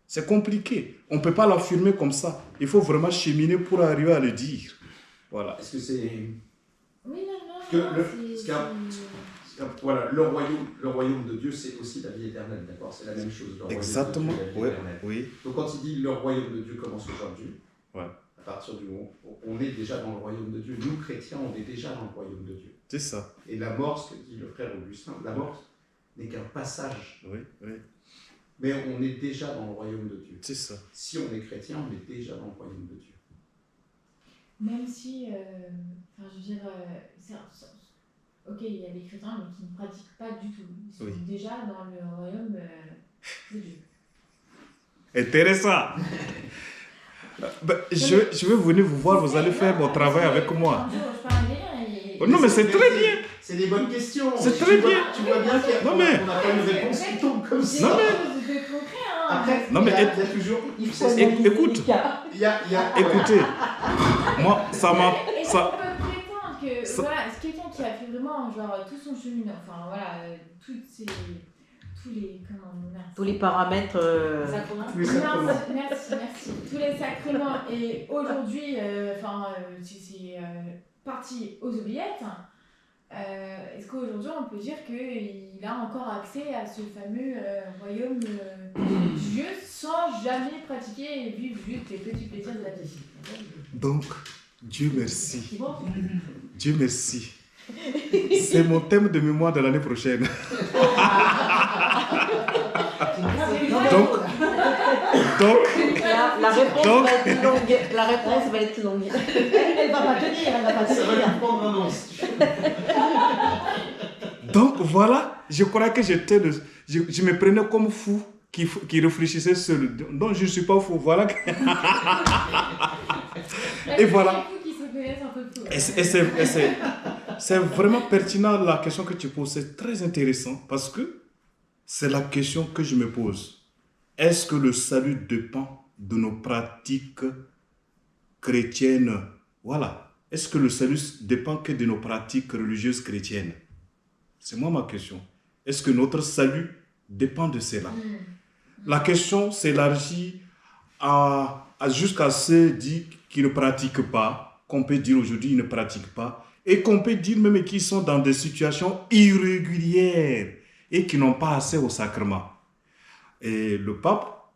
C'est compliqué. On ne peut pas l'affirmer comme ça. Il faut vraiment cheminer pour arriver à le dire. Voilà. Est-ce que c'est... Oui, non, Que non, voilà, le royaume de Dieu, c'est aussi la vie éternelle, d'accord? C'est la même chose. Le Exactement. royaume de Dieu, la vie éternelle. Oui. Donc quand il dit le royaume de Dieu commence aujourd'hui, Ouais. à partir du moment où on est déjà dans le royaume de Dieu, nous chrétiens, on est déjà dans le royaume de Dieu. C'est ça. Et la mort, ce que dit le frère Augustin, la mort n'est qu'un passage. Oui, oui. Mais on est déjà dans le royaume de Dieu. C'est ça. Si on est chrétien, on est déjà dans le royaume de Dieu. Même si, enfin, je veux dire, ok, il y a des chrétiens mais qui ne pratiquent pas du tout. Ils sont déjà dans le royaume de Dieu. Intéressant. Je vais venir vous voir, vous allez faire mon travail avec moi. Non, mais c'est très bien. C'est des bonnes questions. C'est très bien. Tu vois bien qu'on n'a pas une réponse qui tombe comme ça. Non, mais... Après, non, mais il y a toujours... écoute. Écoutez. Moi, ça m'a... Est-ce qu'on peut prétendre que voilà, c'est quelqu'un qui a fait vraiment genre tout son cheminement, enfin voilà, tous les paramètres. Tous les sacrements. Merci. Tous les sacrements et aujourd'hui, c'est parti aux oubliettes. Est-ce qu'aujourd'hui on peut dire qu'il a encore accès à ce fameux royaume de Dieu sans jamais pratiquer et vivre juste les petits plaisirs de la vie? Donc, Dieu merci. Dieu merci. C'est mon thème de mémoire de l'année prochaine. Donc, la réponse va être longue. La réponse va être longue. Elle va pas tenir, Ça va lui prendre un an. Donc voilà, je crois que je me prenais comme fou qui réfléchissait seul. Donc je ne suis pas fou. Voilà. Et voilà. Et c'est vraiment pertinent la question que tu poses. C'est très intéressant parce que c'est la question que je me pose. Est-ce que le salut dépend de nos pratiques chrétiennes? Voilà. Est-ce que le salut dépend que de nos pratiques religieuses chrétiennes? C'est moi ma question. Est-ce que notre salut dépend de cela? La question s'élargit jusqu'à ceux qui ne pratiquent pas, qu'on peut dire aujourd'hui ils ne pratiquent pas, et qu'on peut dire même qu'ils sont dans des situations irrégulières et qui n'ont pas accès au sacrement. Et le pape,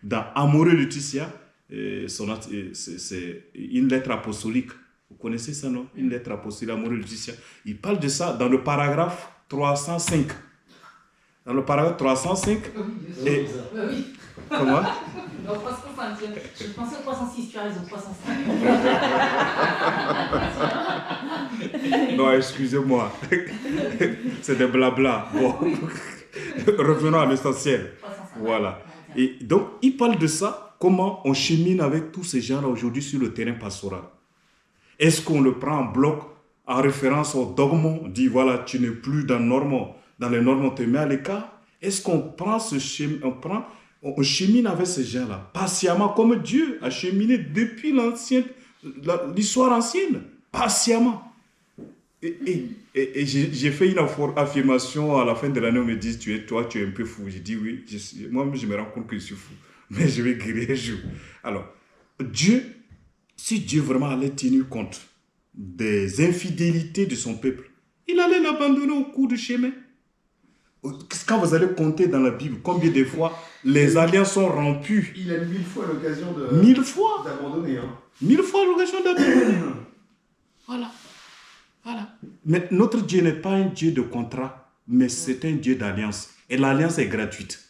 dans Amoris Laetitia, c'est une lettre apostolique. Vous connaissez ça, non? Une lettre apostolique, Amoris Laetitia. Il parle de ça dans le paragraphe 305. Dans le paragraphe 305. Et... Oui. Comment? Non, 305. Je pensais au 306, tu as raison, 305. Non, excusez-moi. C'est des blabla. Bon. Revenons à l'essentiel. Voilà. Et donc, il parle de ça, comment on chemine avec tous ces gens-là aujourd'hui sur le terrain pastoral. Est-ce qu'on le prend en bloc en référence au dogme, on dit voilà, tu n'es plus dans les normes, on te met à l'écart? Est-ce qu'on prend on chemine avec ces gens-là, patiemment, comme Dieu a cheminé depuis l'histoire ancienne, patiemment. Et j'ai fait une affirmation à la fin de l'année, on me dit, tu es un peu fou. J'ai dit oui, moi-même je me rends compte que je suis fou, mais je vais guérir un jour. Alors, si Dieu vraiment allait tenir compte des infidélités de son peuple, il allait l'abandonner au cours du chemin. Quand vous allez compter dans la Bible, combien de fois les alliances sont rompues? Il a eu 1000 fois l'occasion d'abandonner. 1000 fois l'occasion d'abandonner. Voilà. Mais notre Dieu n'est pas un Dieu de contrat, mais c'est un Dieu d'alliance. Et l'alliance est gratuite.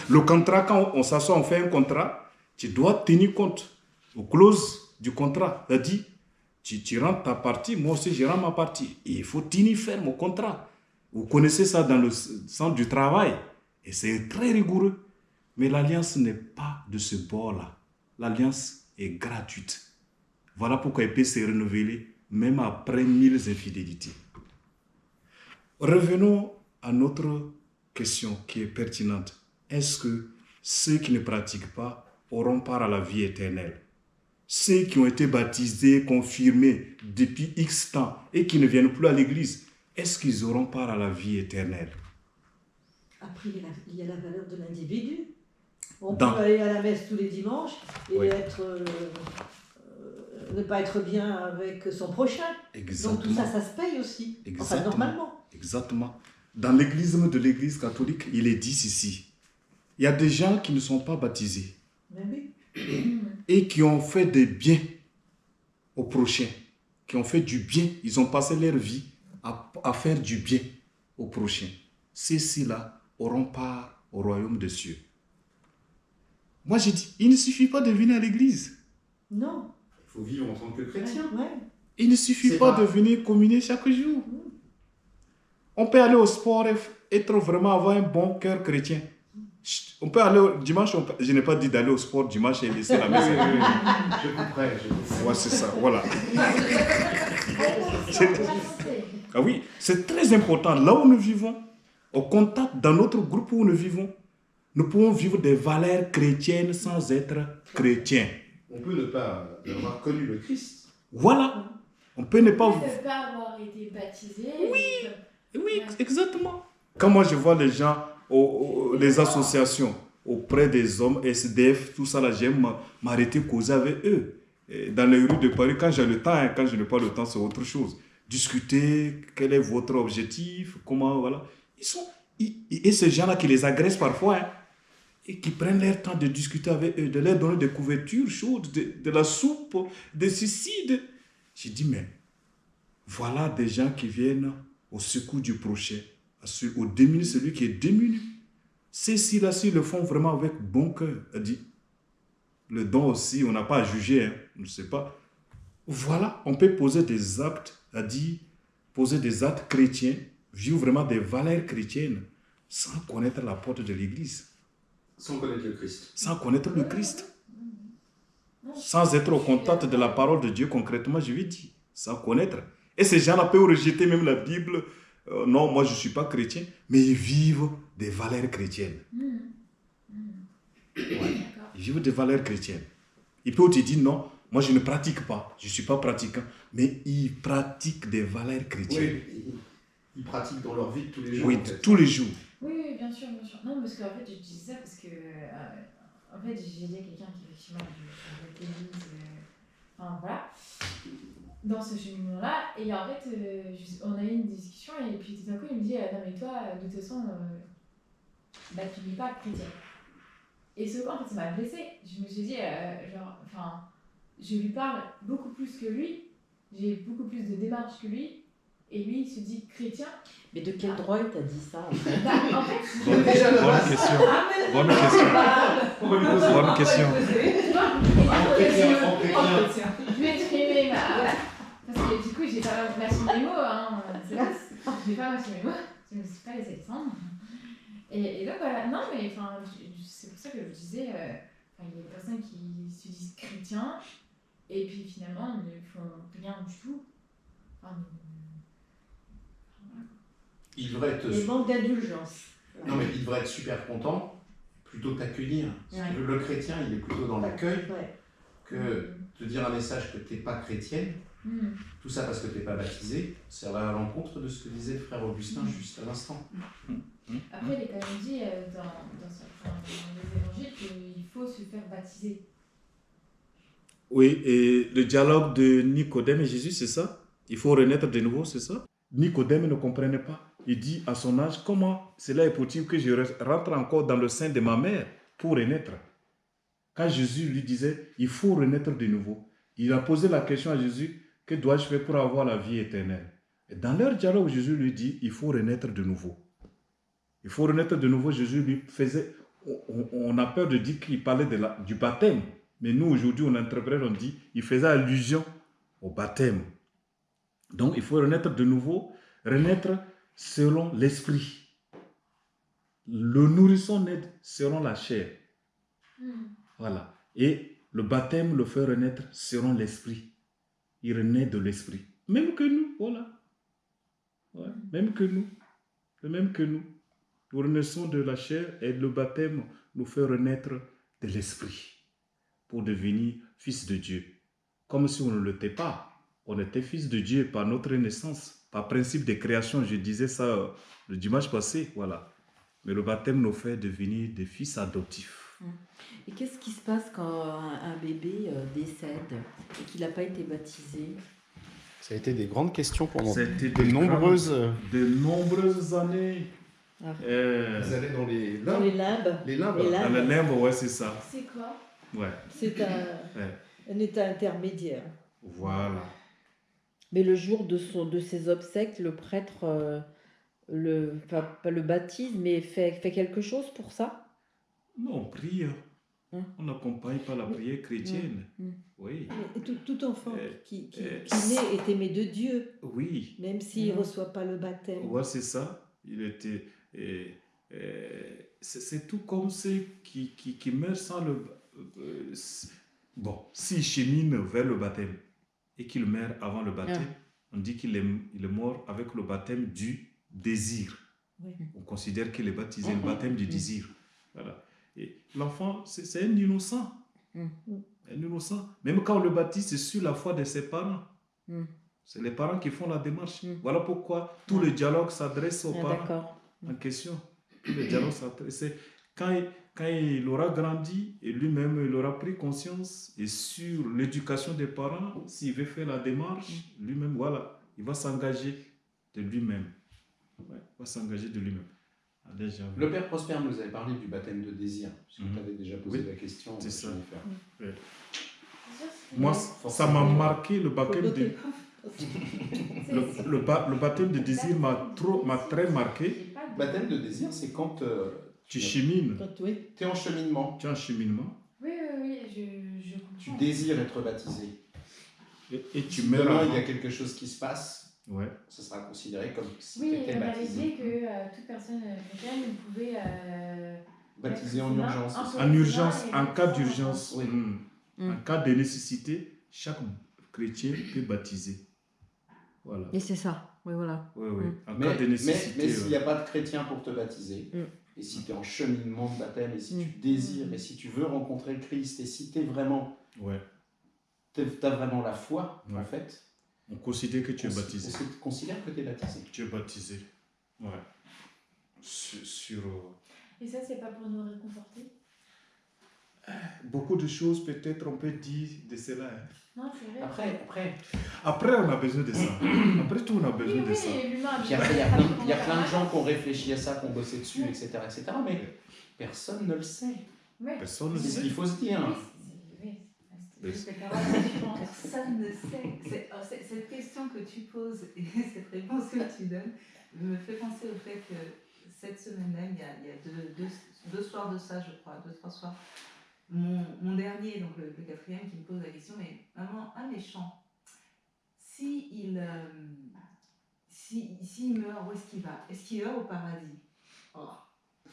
Le contrat, quand on s'assoit, on fait un contrat, tu dois tenir compte aux clauses du contrat. C'est-à-dire, tu rentres ta partie, moi aussi je rentre ma partie. Et il faut tenir ferme au contrat. Vous connaissez ça dans le centre du travail. Et c'est très rigoureux. Mais l'alliance n'est pas de ce bord-là. L'alliance est gratuite. Voilà pourquoi elle peut se renouveler même après 1000 infidélités. Revenons à notre question qui est pertinente. Est-ce que ceux qui ne pratiquent pas auront part à la vie éternelle? Ceux qui ont été baptisés, confirmés depuis X temps et qui ne viennent plus à l'église, est-ce qu'ils auront part à la vie éternelle? Après, il y a la valeur de l'individu. On Dans- peut aller à la messe tous les dimanches et Oui. ne pas être bien avec son prochain. Exactement. Donc tout ça, ça se paye aussi. Enfin, Exactement. normalement. Exactement. Dans l'église de l'église catholique, il est dit ici, il y a des gens qui ne sont pas baptisés Mais oui. et qui ont fait des biens au prochain, qui ont fait du bien. Ils ont passé leur vie à faire du bien au prochain. Ceux-ci-là auront part au royaume des cieux. Moi, j'ai dit, il ne suffit pas de venir à l'église. Non. Il faut vivre en tant que chrétien. Ouais. Il ne suffit C'est pas pas- de venir communier chaque jour. On peut aller au sport et être vraiment, avoir un bon cœur chrétien. Chut, on peut aller au dimanche, je n'ai pas dit d'aller au sport dimanche et laisser la Oui, maison. oui, oui. Je couperai. Ouais, c'est ça, voilà. Ah oui, c'est très important. Là où nous vivons, au contact, dans notre groupe où nous vivons, nous pouvons vivre des valeurs chrétiennes sans être chrétiens. On peut ne pas avoir connu le Christ. Voilà. On peut ne pas... On ne peut pas avoir été baptisé. Oui, exactement. Quand moi je vois les gens, les associations auprès des hommes, SDF, tout ça là, j'aime m'arrêter, causer avec eux. Et dans les rues de Paris, quand j'ai le temps, hein, quand je n'ai pas le temps, c'est autre chose. Discuter, quel est votre objectif, comment, voilà. Et ces gens-là qui les agressent parfois, hein, et qui prennent leur temps de discuter avec eux, de leur donner des couvertures chaudes, de la soupe, des suicides. J'ai dit, mais voilà des gens qui viennent au secours du prochain, au démuni, celui qui est démuni. Ceux-ci-là, s'ils le font vraiment avec bon cœur, a dit, le don aussi, on n'a pas à juger, hein, on ne sait pas. Voilà, on peut poser des actes, a dit, poser des actes chrétiens, vivre vraiment des valeurs chrétiennes, sans connaître la porte de l'église, Sans connaître le Christ. sans connaître le Christ, sans être au contact de la parole de Dieu concrètement, je lui dis, sans connaître. Et ces gens-là peuvent rejeter même la Bible. Non, moi je ne suis pas chrétien, mais ils vivent des valeurs chrétiennes. Ils vivent des valeurs chrétiennes. Ils peuvent te dire non, moi je ne pratique pas, je ne suis pas pratiquant, mais ils pratiquent des valeurs chrétiennes. Oui, ils pratiquent dans leur vie de tous les jours. Oui, en fait. tous les jours. Oui, oui, bien sûr, bien sûr. Non, parce qu'en fait, je disais ça parce que, en fait, j'ai dit à quelqu'un qui, effectivement, du tennis, enfin, voilà, dans ce cheminement-là, et en fait, on a eu une discussion, et puis tout d'un coup, il me dit, non, mais toi, de toute façon, bah, tu n'es pas chrétien. Et ce en fait, ça m'a blessée. Je me suis dit, genre, enfin, je lui parle beaucoup plus que lui, j'ai beaucoup plus de démarches que lui, et lui, il se dit chrétien. Mais de quel droit il t'a dit ça en fait? Bah, en fait, Donc déjà, la Bonne base, question. Ah, mais- Bonne question. on va lui poser Bonne question. en chrétien. Je vais exprimer ma... Parce que du coup, j'ai pas mâché mes mots, hein. C'est pas... J'ai pas mâché mes mots. Je me suis pas laissée descendre. Et donc, voilà. Non, mais enfin, c'est pour ça que je disais... il y a des personnes qui se disent chrétiens et puis finalement, ils ne font rien du tout. Enfin, voilà. Il devrait être... Et manque d'indulgence. Non, mais il devrait être super content, plutôt t'accueillir. Ouais. Le chrétien, il est plutôt dans l'accueil Ouais. que te dire un message que tu n'es pas chrétienne. Tout ça parce que tu n'es pas baptisé, ça va à l'encontre de ce que disait le frère Augustin juste à l'instant. Après, il est quand même dit dans les évangiles qu'il faut se faire baptiser. Oui, et le dialogue de Nicodème et Jésus, c'est ça? Il faut renaître de nouveau, c'est ça? Nicodème ne comprenait pas. Il dit à son âge, comment cela est possible que je rentre encore dans le sein de ma mère pour renaître? Quand Jésus lui disait, il faut renaître de nouveau, il a posé la question à Jésus, que dois-je faire pour avoir la vie éternelle? Et dans leur dialogue, Jésus lui dit, il faut renaître de nouveau. Il faut renaître de nouveau. Jésus lui faisait, on a peur de dire qu'il parlait du baptême. Mais nous, aujourd'hui, on interprète, on dit, il faisait allusion au baptême. Donc, il faut renaître de nouveau, renaître selon l'esprit. Le nourrisson naît selon la chair. Voilà. Et le baptême le fait renaître selon l'esprit. Il renaît de l'esprit. Même que nous, voilà. Ouais, même que nous. Le même que nous. Nous renaissons de la chair et le baptême nous fait renaître de l'esprit pour devenir fils de Dieu. Comme si on ne l'était pas. On était fils de Dieu par notre naissance, par principe de création. Je disais ça le dimanche passé, voilà. Mais le baptême nous fait devenir des fils adoptifs. Et qu'est-ce qui se passe quand un bébé décède et qu'il n'a pas été baptisé? Ça a été des grandes questions pendant C'était de nombreuses... De nombreuses années. Ah. Vous allez dans les Dans les limbes. Les limbes. Les Dans le limbe, ouais, c'est ça. C'est quoi? Ouais, C'est un état intermédiaire. voilà. Mais le jour de ses obsèques, le prêtre, pas le baptise, mais fait quelque chose pour ça? Non, on prie. Hein. On n'accompagne pas la prière chrétienne. Hum. Oui. Et tout enfant qui euh, naît est aimé de Dieu, Oui. même s'il ne reçoit pas le baptême. Ouais, c'est ça. Il était. C'est tout comme ceux qui meurent sans le. Bon, s'il chemine vers le baptême et qu'il meurt avant le baptême, on dit qu'il est mort avec le baptême du désir. Oui. On considère qu'il est baptisé le baptême du désir. Voilà. Et l'enfant, c'est un innocent. Un innocent. Même quand on le baptise, c'est sur la foi de ses parents. C'est les parents qui font la démarche. Voilà pourquoi tout le dialogue s'adresse aux parents D'accord. en question. Tout le dialogue s'adresse. Quand il aura grandi et lui-même il aura pris conscience et sur l'éducation des parents, s'il veut faire la démarche, lui-même, voilà, il va s'engager de lui-même. Ouais, il va s'engager de lui-même. Ah, déjà, Le Père Prosper nous avait parlé du baptême de désir, puisque tu avais déjà posé Oui, la question. c'est ça. Jennifer. Ouais. C'est sûr, c'est- Moi, ça m'a marqué le baptême de... c'est- Le baptême de désir m'a très marqué. J'ai pas de- Baptême de désir, c'est quand Tu chemines, Oui. tu es en cheminement, tu as un cheminement Oui, je comprends. tu désires être baptisé. et tu Si meurs demain avant. il y a quelque chose qui se passe, Ouais. ça sera considéré comme si Oui, tu étais on avait baptisé. dit que toute personne chrétienne pouvait Baptisé mettre en ses mains urgence. entre En les urgence, mains et en mettre cas ça d'urgence, Oui. en cas de nécessité, chaque chrétien peut baptiser. Voilà. Et c'est ça. Oui, voilà. Oui, oui. En Mais, cas de mais nécessité. s'il n'y a pas de chrétien pour te baptiser, Mm. et si tu es en cheminement de baptême, et si tu Mm. désires, et si tu veux rencontrer le Christ, et si tu as vraiment la foi, en Ouais. fait, On considère que tu es baptisé. on considère que tu es baptisé. Tu es baptisé. Ouais. Sur Et ça, c'est pas pour nous réconforter? beaucoup de choses, peut-être, on peut dire de cela. Hein. Non, c'est vrai. Après, on a besoin de ça. Après tout, on a Oui, besoin de ça. oui, l'humain. Puis après, il y a plein de gens qui ont réfléchi à ça, qui ont bossé dessus, etc., mais personne ne le sait. Oui. Personne ne C'est ce sait. qu'il faut se dire. Personne ne sait. Cette question que tu poses et cette réponse que tu donnes me fait penser au fait que cette semaine même, il y a deux soirs de ça, je crois, 2-3 soirs, mon dernier, donc le quatrième, qui me pose la question, mais maman, un méchant, s'il meurt, où est-ce qu'il va? Est-ce qu'il va au paradis? Oh.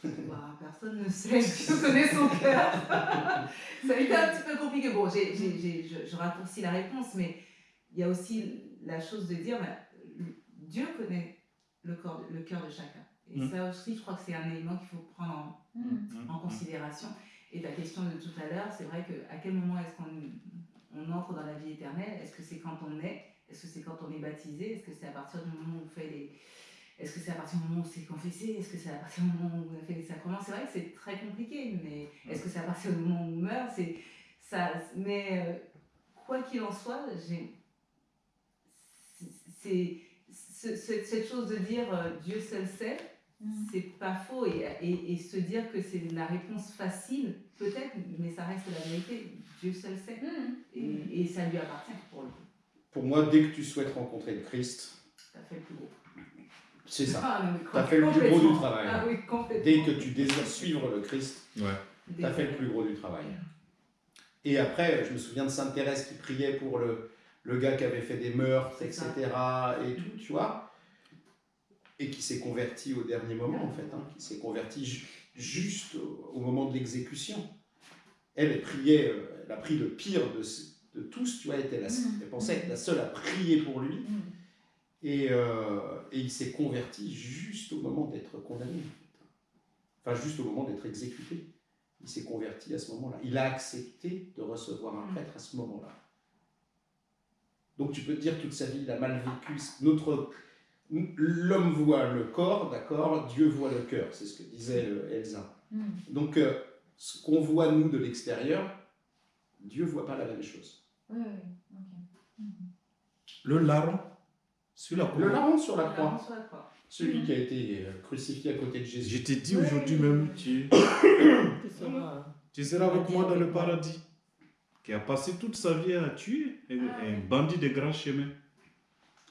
Bah, personne ne sait, Dieu connaît son cœur. Ça a été un petit peu compliqué. Bon, je raccourcis la réponse, mais il y a aussi la chose de dire, bah, Dieu connaît le cœur de chacun. Et ça aussi, je crois que c'est un élément qu'il faut prendre en considération. Et ta question de tout à l'heure, c'est vrai qu'à quel moment est-ce qu'on entre dans la vie éternelle? Est-ce que c'est quand on est? Est-ce que c'est quand on est baptisé? Est-ce que c'est à partir du moment où on fait les... Est-ce que c'est à partir du moment où on s'est confessé? Est-ce que c'est à partir du moment où on a fait les sacrements? C'est vrai que c'est très compliqué, mais est-ce que c'est à partir du moment où on meurt? Mais quoi qu'il en soit, cette chose de dire Dieu seul sait, c'est pas faux. Et se dire que c'est la réponse facile, peut-être, mais ça reste la vérité. Dieu seul sait. Et ça lui appartient pour le coup. Pour moi, dès que tu souhaites rencontrer le Christ, Ça fait le plus gros. c'est ça. Ah, non, mais Tu as fait le plus gros du complètement. travail. Ah oui, complètement. Dès que tu désires suivre le Christ, Ouais. tu as fait le plus gros du travail. Et après, je me souviens de Sainte Thérèse qui priait pour le gars qui avait fait des meurtres, C'est etc. ça. Et tout, tu vois. Et qui s'est converti au dernier moment, en fait. Qui s'est converti juste au moment de l'exécution. Elle priait, elle a pris le pire de de tous, tu vois, était elle pensait être la seule à prier pour lui. Et il s'est converti juste au moment d'être condamné. Enfin, juste au moment d'être exécuté. Il s'est converti à ce moment-là. Il a accepté de recevoir un prêtre à ce moment-là. Donc tu peux te dire toute sa vie, il a mal vécu. L'homme voit le corps, d'accord, Dieu voit le cœur. C'est ce que disait Elsa. Donc ce qu'on voit nous de l'extérieur, Dieu ne voit pas la même chose. Oui, ok. Le larron sur la croix. Le larron sur la Alors, croix. on soit quoi. Celui qui a été crucifié à côté de Jésus. Je t'ai dit aujourd'hui même, tu seras avec moi dans le paradis. Qui a passé toute sa vie à tuer un bandit de grand chemin.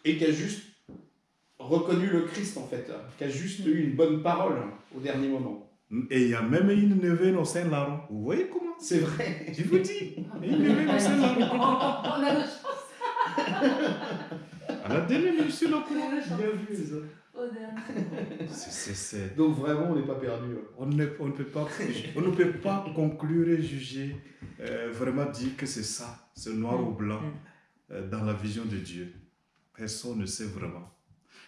Et qui a juste reconnu le Christ, en fait. Qui a juste eu une bonne parole au dernier moment. Et il y a même une neuvaine au Saint-Laurent. Vous voyez comment? C'est vrai. Je vous dis. Une neuvaine au Saint-Laurent. On a nos chances. À la dernière minute sur la croix. Bien vu, ça. Au dernier. C'est... Donc vraiment, on n'est pas perdu. On ne peut pas conclure et juger, vraiment dire que c'est ça, c'est noir ou blanc, dans la vision de Dieu. Personne ne sait vraiment.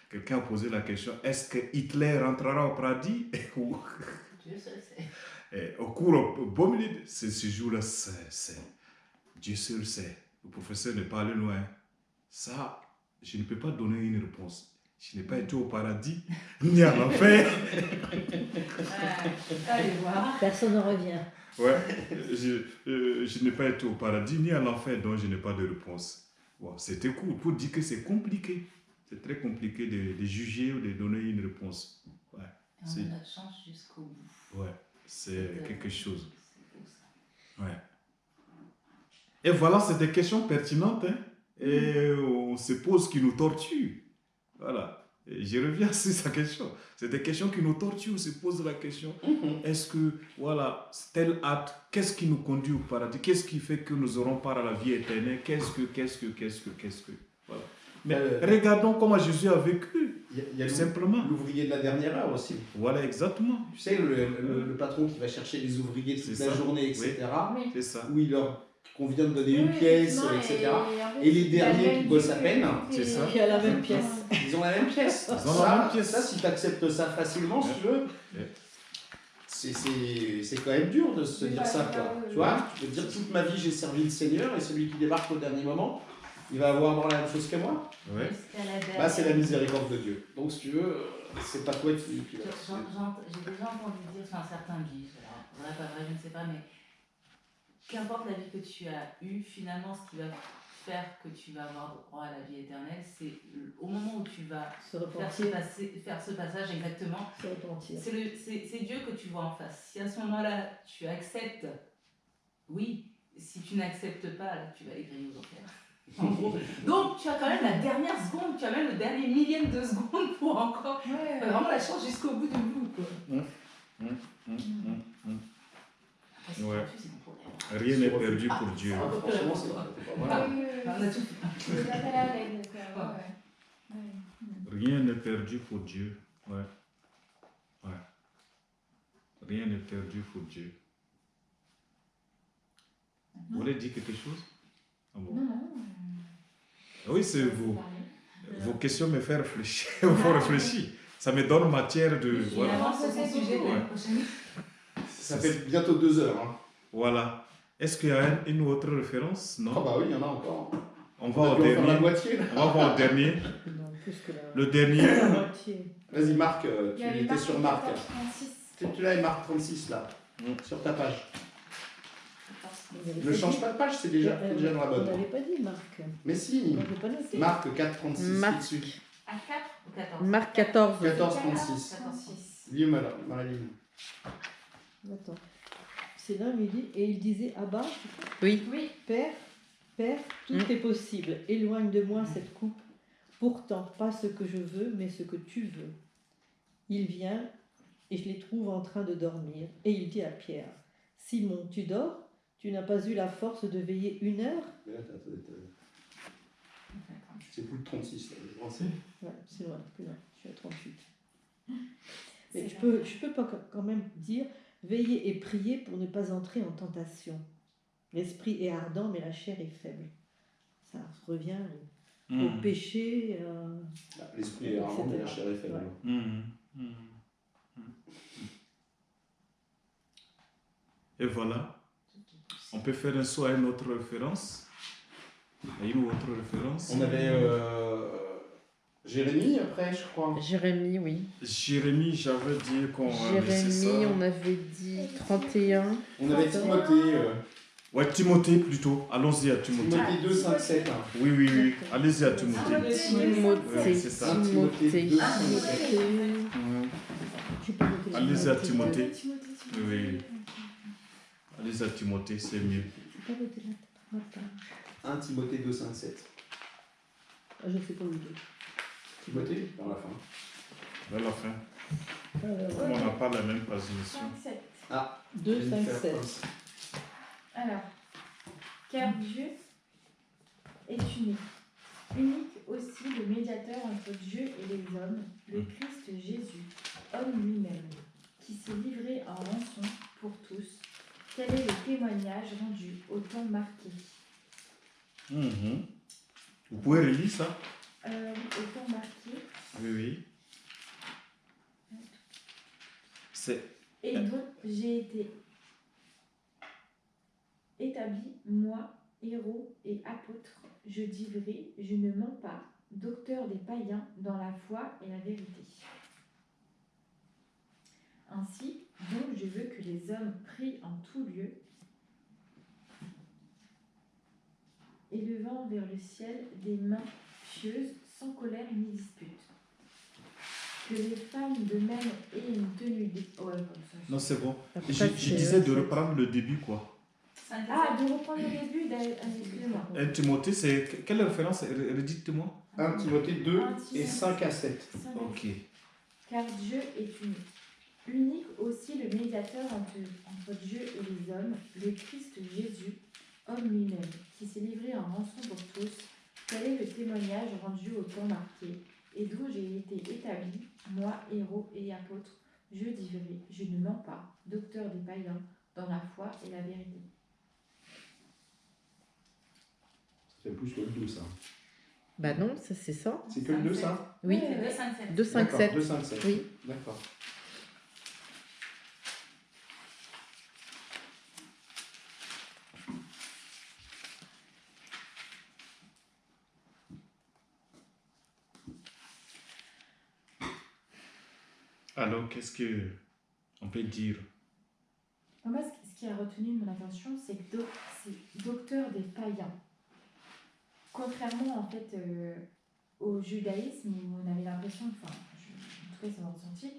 Quelqu'un a posé la question, est-ce que Hitler rentrera au paradis? Dieu seul sait. Au cours, au beau milieu de ce jour-là, Dieu seul sait. Le professeur n'est pas allé loin. Ça, je ne peux pas donner une réponse. Je n'ai pas été au paradis, ni à l'enfer. Allez voir. Personne ne revient. Ouais, je n'ai pas été au paradis, ni à l'enfer, donc je n'ai pas de réponse. Bon, c'était cool pour dire que c'est compliqué. C'est très compliqué de juger ou de donner une réponse. Ouais, Et on a notre chance jusqu'au bout. ouais, c'est quelque chose. C'est beau ça. Ouais. Et voilà, c'est des questions pertinentes, hein, et on se pose qui nous torturent. Voilà. Et je reviens sur sa question. C'est des questions qui nous torturent. On se pose la question. Est-ce que, voilà, tel acte, qu'est-ce qui nous conduit au paradis? Qu'est-ce qui fait que nous aurons part à la vie éternelle? Qu'est-ce que voilà. Mais regardons comment Jésus a vécu. Il y a simplement. L'ouvrier de la dernière heure aussi. Voilà, exactement. Tu sais, le patron qui va chercher les ouvriers toute la journée, etc. Oui. C'est ça. Où il leur convient de donner une pièce, etc. Et les derniers qui bossent à peine, c'est ça. Qui a la même pièce. Ils ont la même pièce. Ils ont la même pièce. Ça, si tu acceptes ça facilement, si tu veux, c'est quand même dur de se dire ça, quoi. Tu vois, tu peux te dire toute ma vie j'ai servi le Seigneur et celui qui débarque au dernier moment, il va avoir la même chose que moi. Ouais. Bah, c'est la miséricorde de Dieu. Donc, si tu veux, c'est pas toi qui J'ai déjà entendu dire, enfin certains disent, alors, voilà, pas vrai, je ne sais pas, mais qu'importe la vie que tu as eue, finalement, ce qui va faire que tu vas avoir droit à la vie éternelle, c'est au moment où tu vas faire ce passage exactement, c'est Dieu que tu vois en face. Si à ce moment-là, tu acceptes, oui, si tu n'acceptes pas, là, tu vas aller griller aux enfers. En gros. Donc tu as quand même la dernière seconde, tu as même le dernier millième de seconde pour encore vraiment la chance jusqu'au bout du bout, quoi. Ouais. Rien n'est perdu pour Dieu. Franchement, c'est pas mal. On a tout fait. Les appels à l'aide, quoi. Ouais. Rien n'est perdu pour Dieu. Ouais. Ouais. Rien n'est perdu pour Dieu. Vous voulez dire quelque chose? Ah bon. Non. Oui, c'est vos questions me font réfléchir. Vous font réfléchir. Ça me donne matière de. Voilà. Avance sur son sujet de l'année prochaine. Ça fait bientôt 2 heures. Hein. Voilà. Est-ce qu'il y a une autre référence? Non. Ah bah oui, il y en a encore. On va au dernier. La moitié, là. On va voir au dernier. Non, plus que Le dernier. la moitié. Vas-y, Marc, Il y a tu les étais sur Marc. 36. Tu l'as, Marc 36, là, sur ta page. Vous avez Ne pas change dit- pas de page, c'est déjà dans la On bonne. n'avait pas dit, Marc. Mais si, On n'avait pas noté. Marc 4, 36, Marc. dessus. À 4 ou 14? Marc 14. 14, 36. 14. Lis ma ligne. Attends. C'est là où il dit, et il disait, Abba, Oui. Oui. Père, tout est possible. Éloigne de moi cette coupe. Pourtant, pas ce que je veux, mais ce que tu veux. Il vient, et je les trouve en train de dormir. Et il dit à Pierre, Simon, tu dors? Tu n'as pas eu la force de veiller 1 heure? Mais là, c'est plus de 36, là, je pense. Ouais, c'est loin, plus loin. Je suis à 38. Mais je peux pas quand même dire, veiller et prier pour ne pas entrer en tentation. L'esprit est ardent, mais la chair est faible. Ça revient au Mhm. péché. L'esprit est ardent, mais la chair est faible. Ouais. Mhm. Mhm. Et voilà. On peut faire un saut à une autre référence. À une autre référence. On avait Jérémie après, je crois. Jérémie, oui. Jérémie, j'avais dit qu'on laissait ça. Jérémie, on avait dit 31. On avait Timothée. Ouais, Timothée plutôt. Allons-y à Timothée. Timothée 2, 5, 7. Hein. Oui, oui, oui. Allez-y à Timothée. Ouais, c'est ça. Timothée 2, 5, 7. Mhm. Tu peux noter Allez-y à Timothée. Timothée. Oui. Allez-y à Timothée, c'est mieux. Tu peux noter la page. 1 Timothée 2, 5, 7. Ah, je sais pas où il est. Timothée, vers la fin. Vers la fin. Alors, Comme on n'a pas la même pagination. 5, 7. 2, 5, 7. Alors, car Dieu est unique. Unique aussi le médiateur entre Dieu et les hommes, le Christ Jésus, homme lui-même, qui s'est livré en rançon pour tous. Quel est le témoignage rendu au temps marqué? Mhm. Vous pouvez relire ça? Au temps marqué. Oui, oui. C'est... Et dont j'ai été établi, moi, héros et apôtre, je dis vrai, je ne mens pas, docteur des païens dans la foi et la vérité. Ainsi, donc, je veux que les hommes prient en tout lieu, élevant vers le ciel des mains pieuses, sans colère ni dispute. Que les femmes de même aient une tenue comme ça. Non, c'est bon. Après, Je c'est- disais de reprendre le début, quoi. Ah, de reprendre le début, excusez-moi. 1 Timothée, c'est... Quelle référence? Redites-moi. 1 Timothée 2 1 et 5 à 7. Ok. Car Dieu est unique. Unique aussi le médiateur entre Dieu et les hommes, le Christ Jésus, homme lui-même, qui s'est livré en rançon pour tous. Quel est le témoignage rendu au temps marqué, et d'où j'ai été établi, moi, héros et apôtre, je dis vrai, je ne mens pas, docteur des païens, dans la foi et la vérité. C'est plus que le 2, ça. Bah non, ça c'est ça. C'est que le 2, ça? Oui. Ouais, ouais. 2, 5, D'accord, 7. 2, 5, 7. Oui. D'accord. Alors, qu'est-ce que on peut dire? Moi, ce qui a retenu mon attention, c'est que c'est docteur des païens. Contrairement, en fait, au judaïsme, où on avait l'impression, enfin, en tout cas, ça m'a ressenti,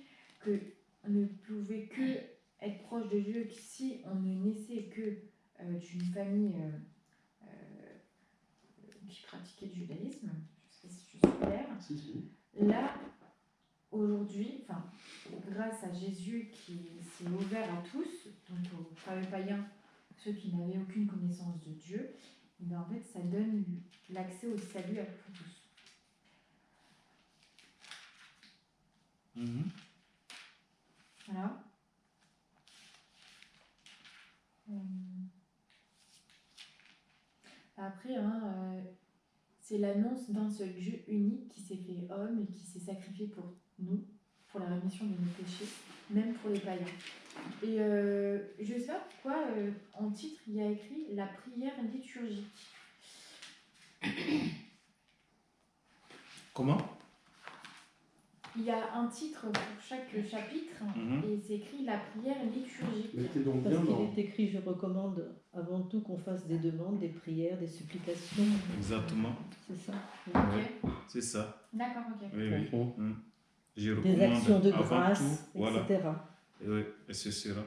qu'on ne pouvait que être proche de Dieu si on ne naissait que d'une famille qui pratiquait le judaïsme. Je ne sais pas si je suis claire. Si, si. Là, aujourd'hui, enfin, grâce à Jésus qui s'est ouvert à tous, donc aux fameux païens, ceux qui n'avaient aucune connaissance de Dieu, et bien en fait, ça donne l'accès au salut à tous. Mhm. Voilà. Après, c'est l'annonce d'un seul Dieu unique qui s'est fait homme et qui s'est sacrifié pour nous, pour la rémission de nos péchés, même pour les païens. Et je sais pas pourquoi, en titre, il y a écrit la prière liturgique. Comment? Il y a un titre pour chaque chapitre et c'est écrit la prière liturgique. Mettez donc Parce bien qu'il dans... est écrit, je recommande avant tout qu'on fasse des demandes, des prières, des supplications. Exactement. C'est ça. Ok, C'est ça. d'accord, ok. Oui, oui. Mhm. Je Des recommande actions de avant grâce, tout, voilà. etc. Et, oui, et ce sera.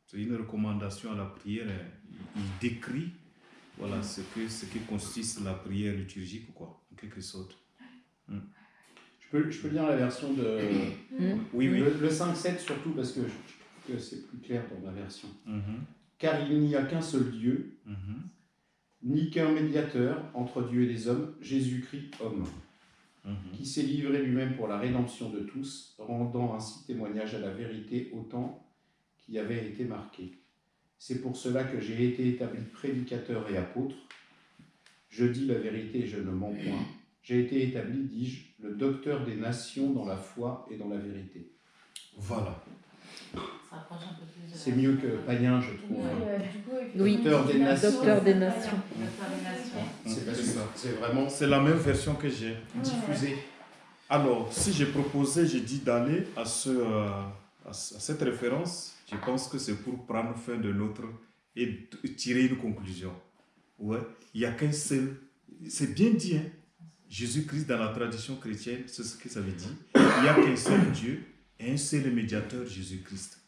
C'est une recommandation à la prière. Il décrit voilà, ce qui consiste la prière liturgique, quoi, en quelque sorte. Je peux lire la version de... Oui, oui. Le 5-7 surtout parce que je trouve que c'est plus clair dans ma version. Mhm. Car il n'y a qu'un seul Dieu, Mhm. ni qu'un médiateur entre Dieu et les hommes, Jésus-Christ homme, Mhm. qui s'est livré lui-même pour la rédemption de tous, rendant ainsi témoignage à la vérité au temps qui avait été marqué. C'est pour cela que j'ai été établi prédicateur et apôtre. Je dis la vérité et je ne mens point. J'ai été établi, dis-je, le docteur des nations dans la foi et dans la vérité. Voilà. Ça approche un peu plus de C'est la- mieux que païen, je trouve. Oui, Docteur des nations. docteur des nations. Docteur des nations. C'est parce C'est que ça. c'est vraiment C'est la même version que j'ai. diffusé. Alors, si j'ai proposé, j'ai dit d'aller à cette référence, je pense que c'est pour prendre fin de l'autre et tirer une conclusion. Ouais, il n'y a qu'un seul. C'est bien dit, hein? Jésus-Christ, dans la tradition chrétienne, c'est ce que ça veut dire. Il n'y a qu'un seul Dieu et un seul médiateur, Jésus-Christ.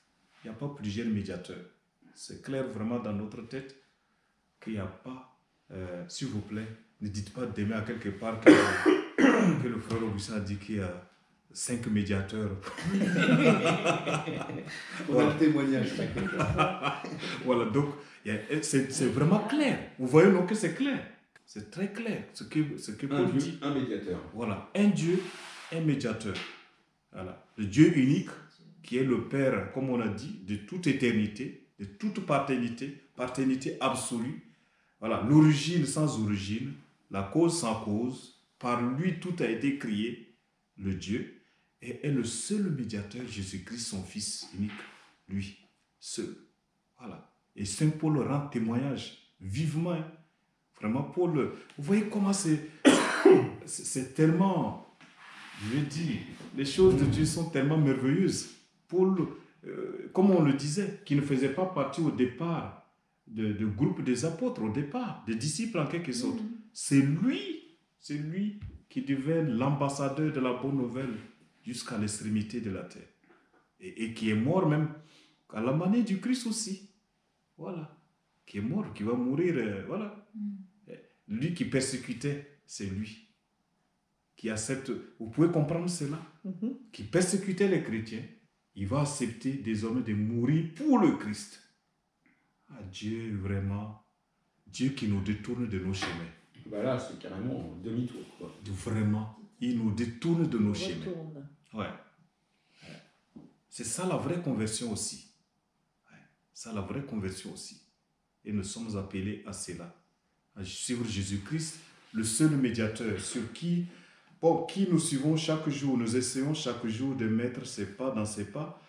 Il n'y a pas plusieurs médiateurs. C'est clair vraiment dans notre tête qu'il n'y a pas. S'il vous plaît, ne dites pas demain à quelque part que le frère Augustin a dit qu'il y a 5 médiateurs. On a le témoignage. Voilà, donc c'est vraiment clair. Vous voyez donc que c'est clair. C'est très clair ce que Un Paul Dieu, dit. un médiateur. Voilà, un Dieu, un médiateur. Voilà, le Dieu unique qui est le Père, comme on a dit, de toute éternité, de toute paternité, paternité absolue. Voilà, l'origine sans origine, la cause sans cause. Par lui, tout a été créé, le Dieu, et est le seul médiateur, Jésus-Christ, son Fils unique, lui, seul. Voilà. Et Saint Paul rend témoignage vivement. Hein. Vraiment, Paul, vous voyez comment c'est tellement, je veux dire, les choses de Dieu sont tellement merveilleuses. Paul, comme on le disait, qui ne faisait pas partie au départ du groupe des apôtres, au départ, des disciples en quelque sorte. C'est lui qui devient l'ambassadeur de la bonne nouvelle jusqu'à l'extrémité de la terre. Et qui est mort même à la manière du Christ aussi. Voilà. Qui est mort, qui va mourir. Voilà. Lui qui persécutait, c'est lui. Qui accepte. Vous pouvez comprendre cela? Qui persécutait les chrétiens, il va accepter désormais de mourir pour le Christ. Ah, Dieu, vraiment. Dieu qui nous détourne de nos chemins. Voilà, c'est carrément demi-tour, quoi. Vraiment, il nous détourne de nos chemins. Retourne. Ouais. C'est ça la vraie conversion aussi. Ouais. Ça la vraie conversion aussi. Et nous sommes appelés à cela. À suivre Jésus-Christ, le seul médiateur sur qui nous suivons chaque jour. Nous essayons chaque jour de mettre ses pas dans ses pas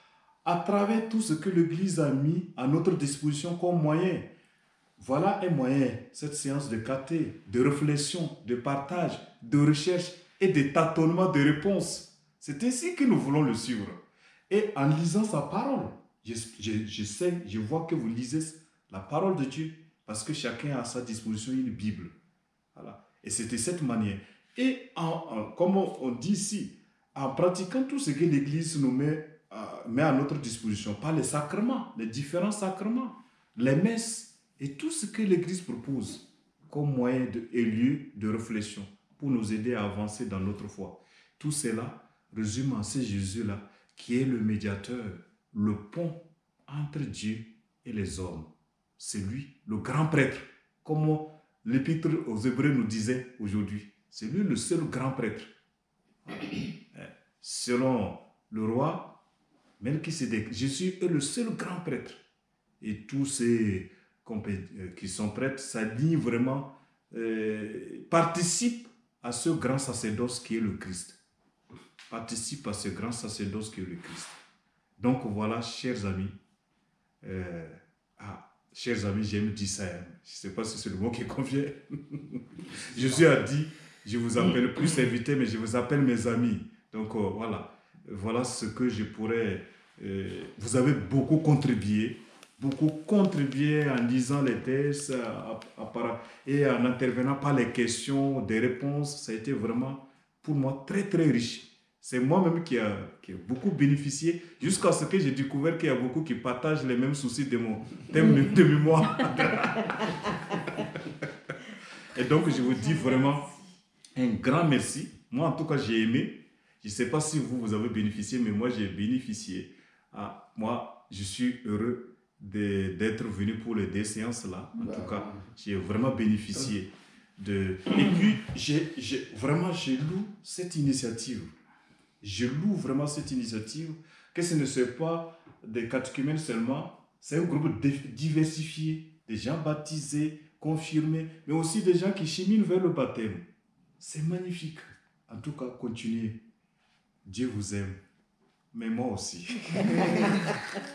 à travers tout ce que l'Église a mis à notre disposition comme moyen. Voilà un moyen, cette séance de caté, de réflexion, de partage, de recherche et de tâtonnement de réponse. C'est ainsi que nous voulons le suivre. Et en lisant sa parole, je vois que vous lisez la parole de Dieu parce que chacun a à sa disposition une Bible. Voilà. Et c'est de cette manière. Et comme on dit ici, en pratiquant tout ce que l'Église nous met à notre disposition, par les sacrements, les différents sacrements, les messes et tout ce que l'Église propose comme moyen et lieu de réflexion pour nous aider à avancer dans notre foi. Tout cela résume en ce Jésus-là qui est le médiateur, le pont entre Dieu et les hommes. C'est lui, le grand prêtre, comme l'Épître aux Hébreux nous disait aujourd'hui. C'est lui le seul grand prêtre. Selon le roi Melchisédek, Jésus est le seul grand prêtre. Et tous ceux qui sont prêtres s'alignent vraiment, participent à ce grand sacerdoce qui est le Christ. Participent à ce grand sacerdoce qui est le Christ. Donc voilà, chers amis, chers amis, j'aime dire ça, hein. Je ne sais pas si c'est le mot qui convient. Jésus a dit, je vous appelle plus invités, mais je vous appelle mes amis. Donc voilà ce que je pourrais... vous avez beaucoup contribué en lisant les textes et en intervenant par les questions, des réponses. Ça a été vraiment, pour moi, très très riche. C'est moi-même qui a beaucoup bénéficié, jusqu'à ce que j'ai découvert qu'il y a beaucoup qui partagent les mêmes soucis de mon thème de mémoire. Et donc, je vous dis vraiment un grand merci. Moi, en tout cas, j'ai aimé. Je ne sais pas si vous avez bénéficié, mais moi, j'ai bénéficié. Moi, je suis heureux d'être venu pour les 2 séances-là. En tout cas, j'ai vraiment bénéficié. Et puis, je loue cette initiative. Je loue vraiment cette initiative, que ce ne soit pas des catéchumènes seulement, C'est un groupe diversifié, des gens baptisés, confirmés, mais aussi des gens qui cheminent vers le baptême. C'est magnifique. En tout cas, continuez. Dieu vous aime. Mais moi aussi.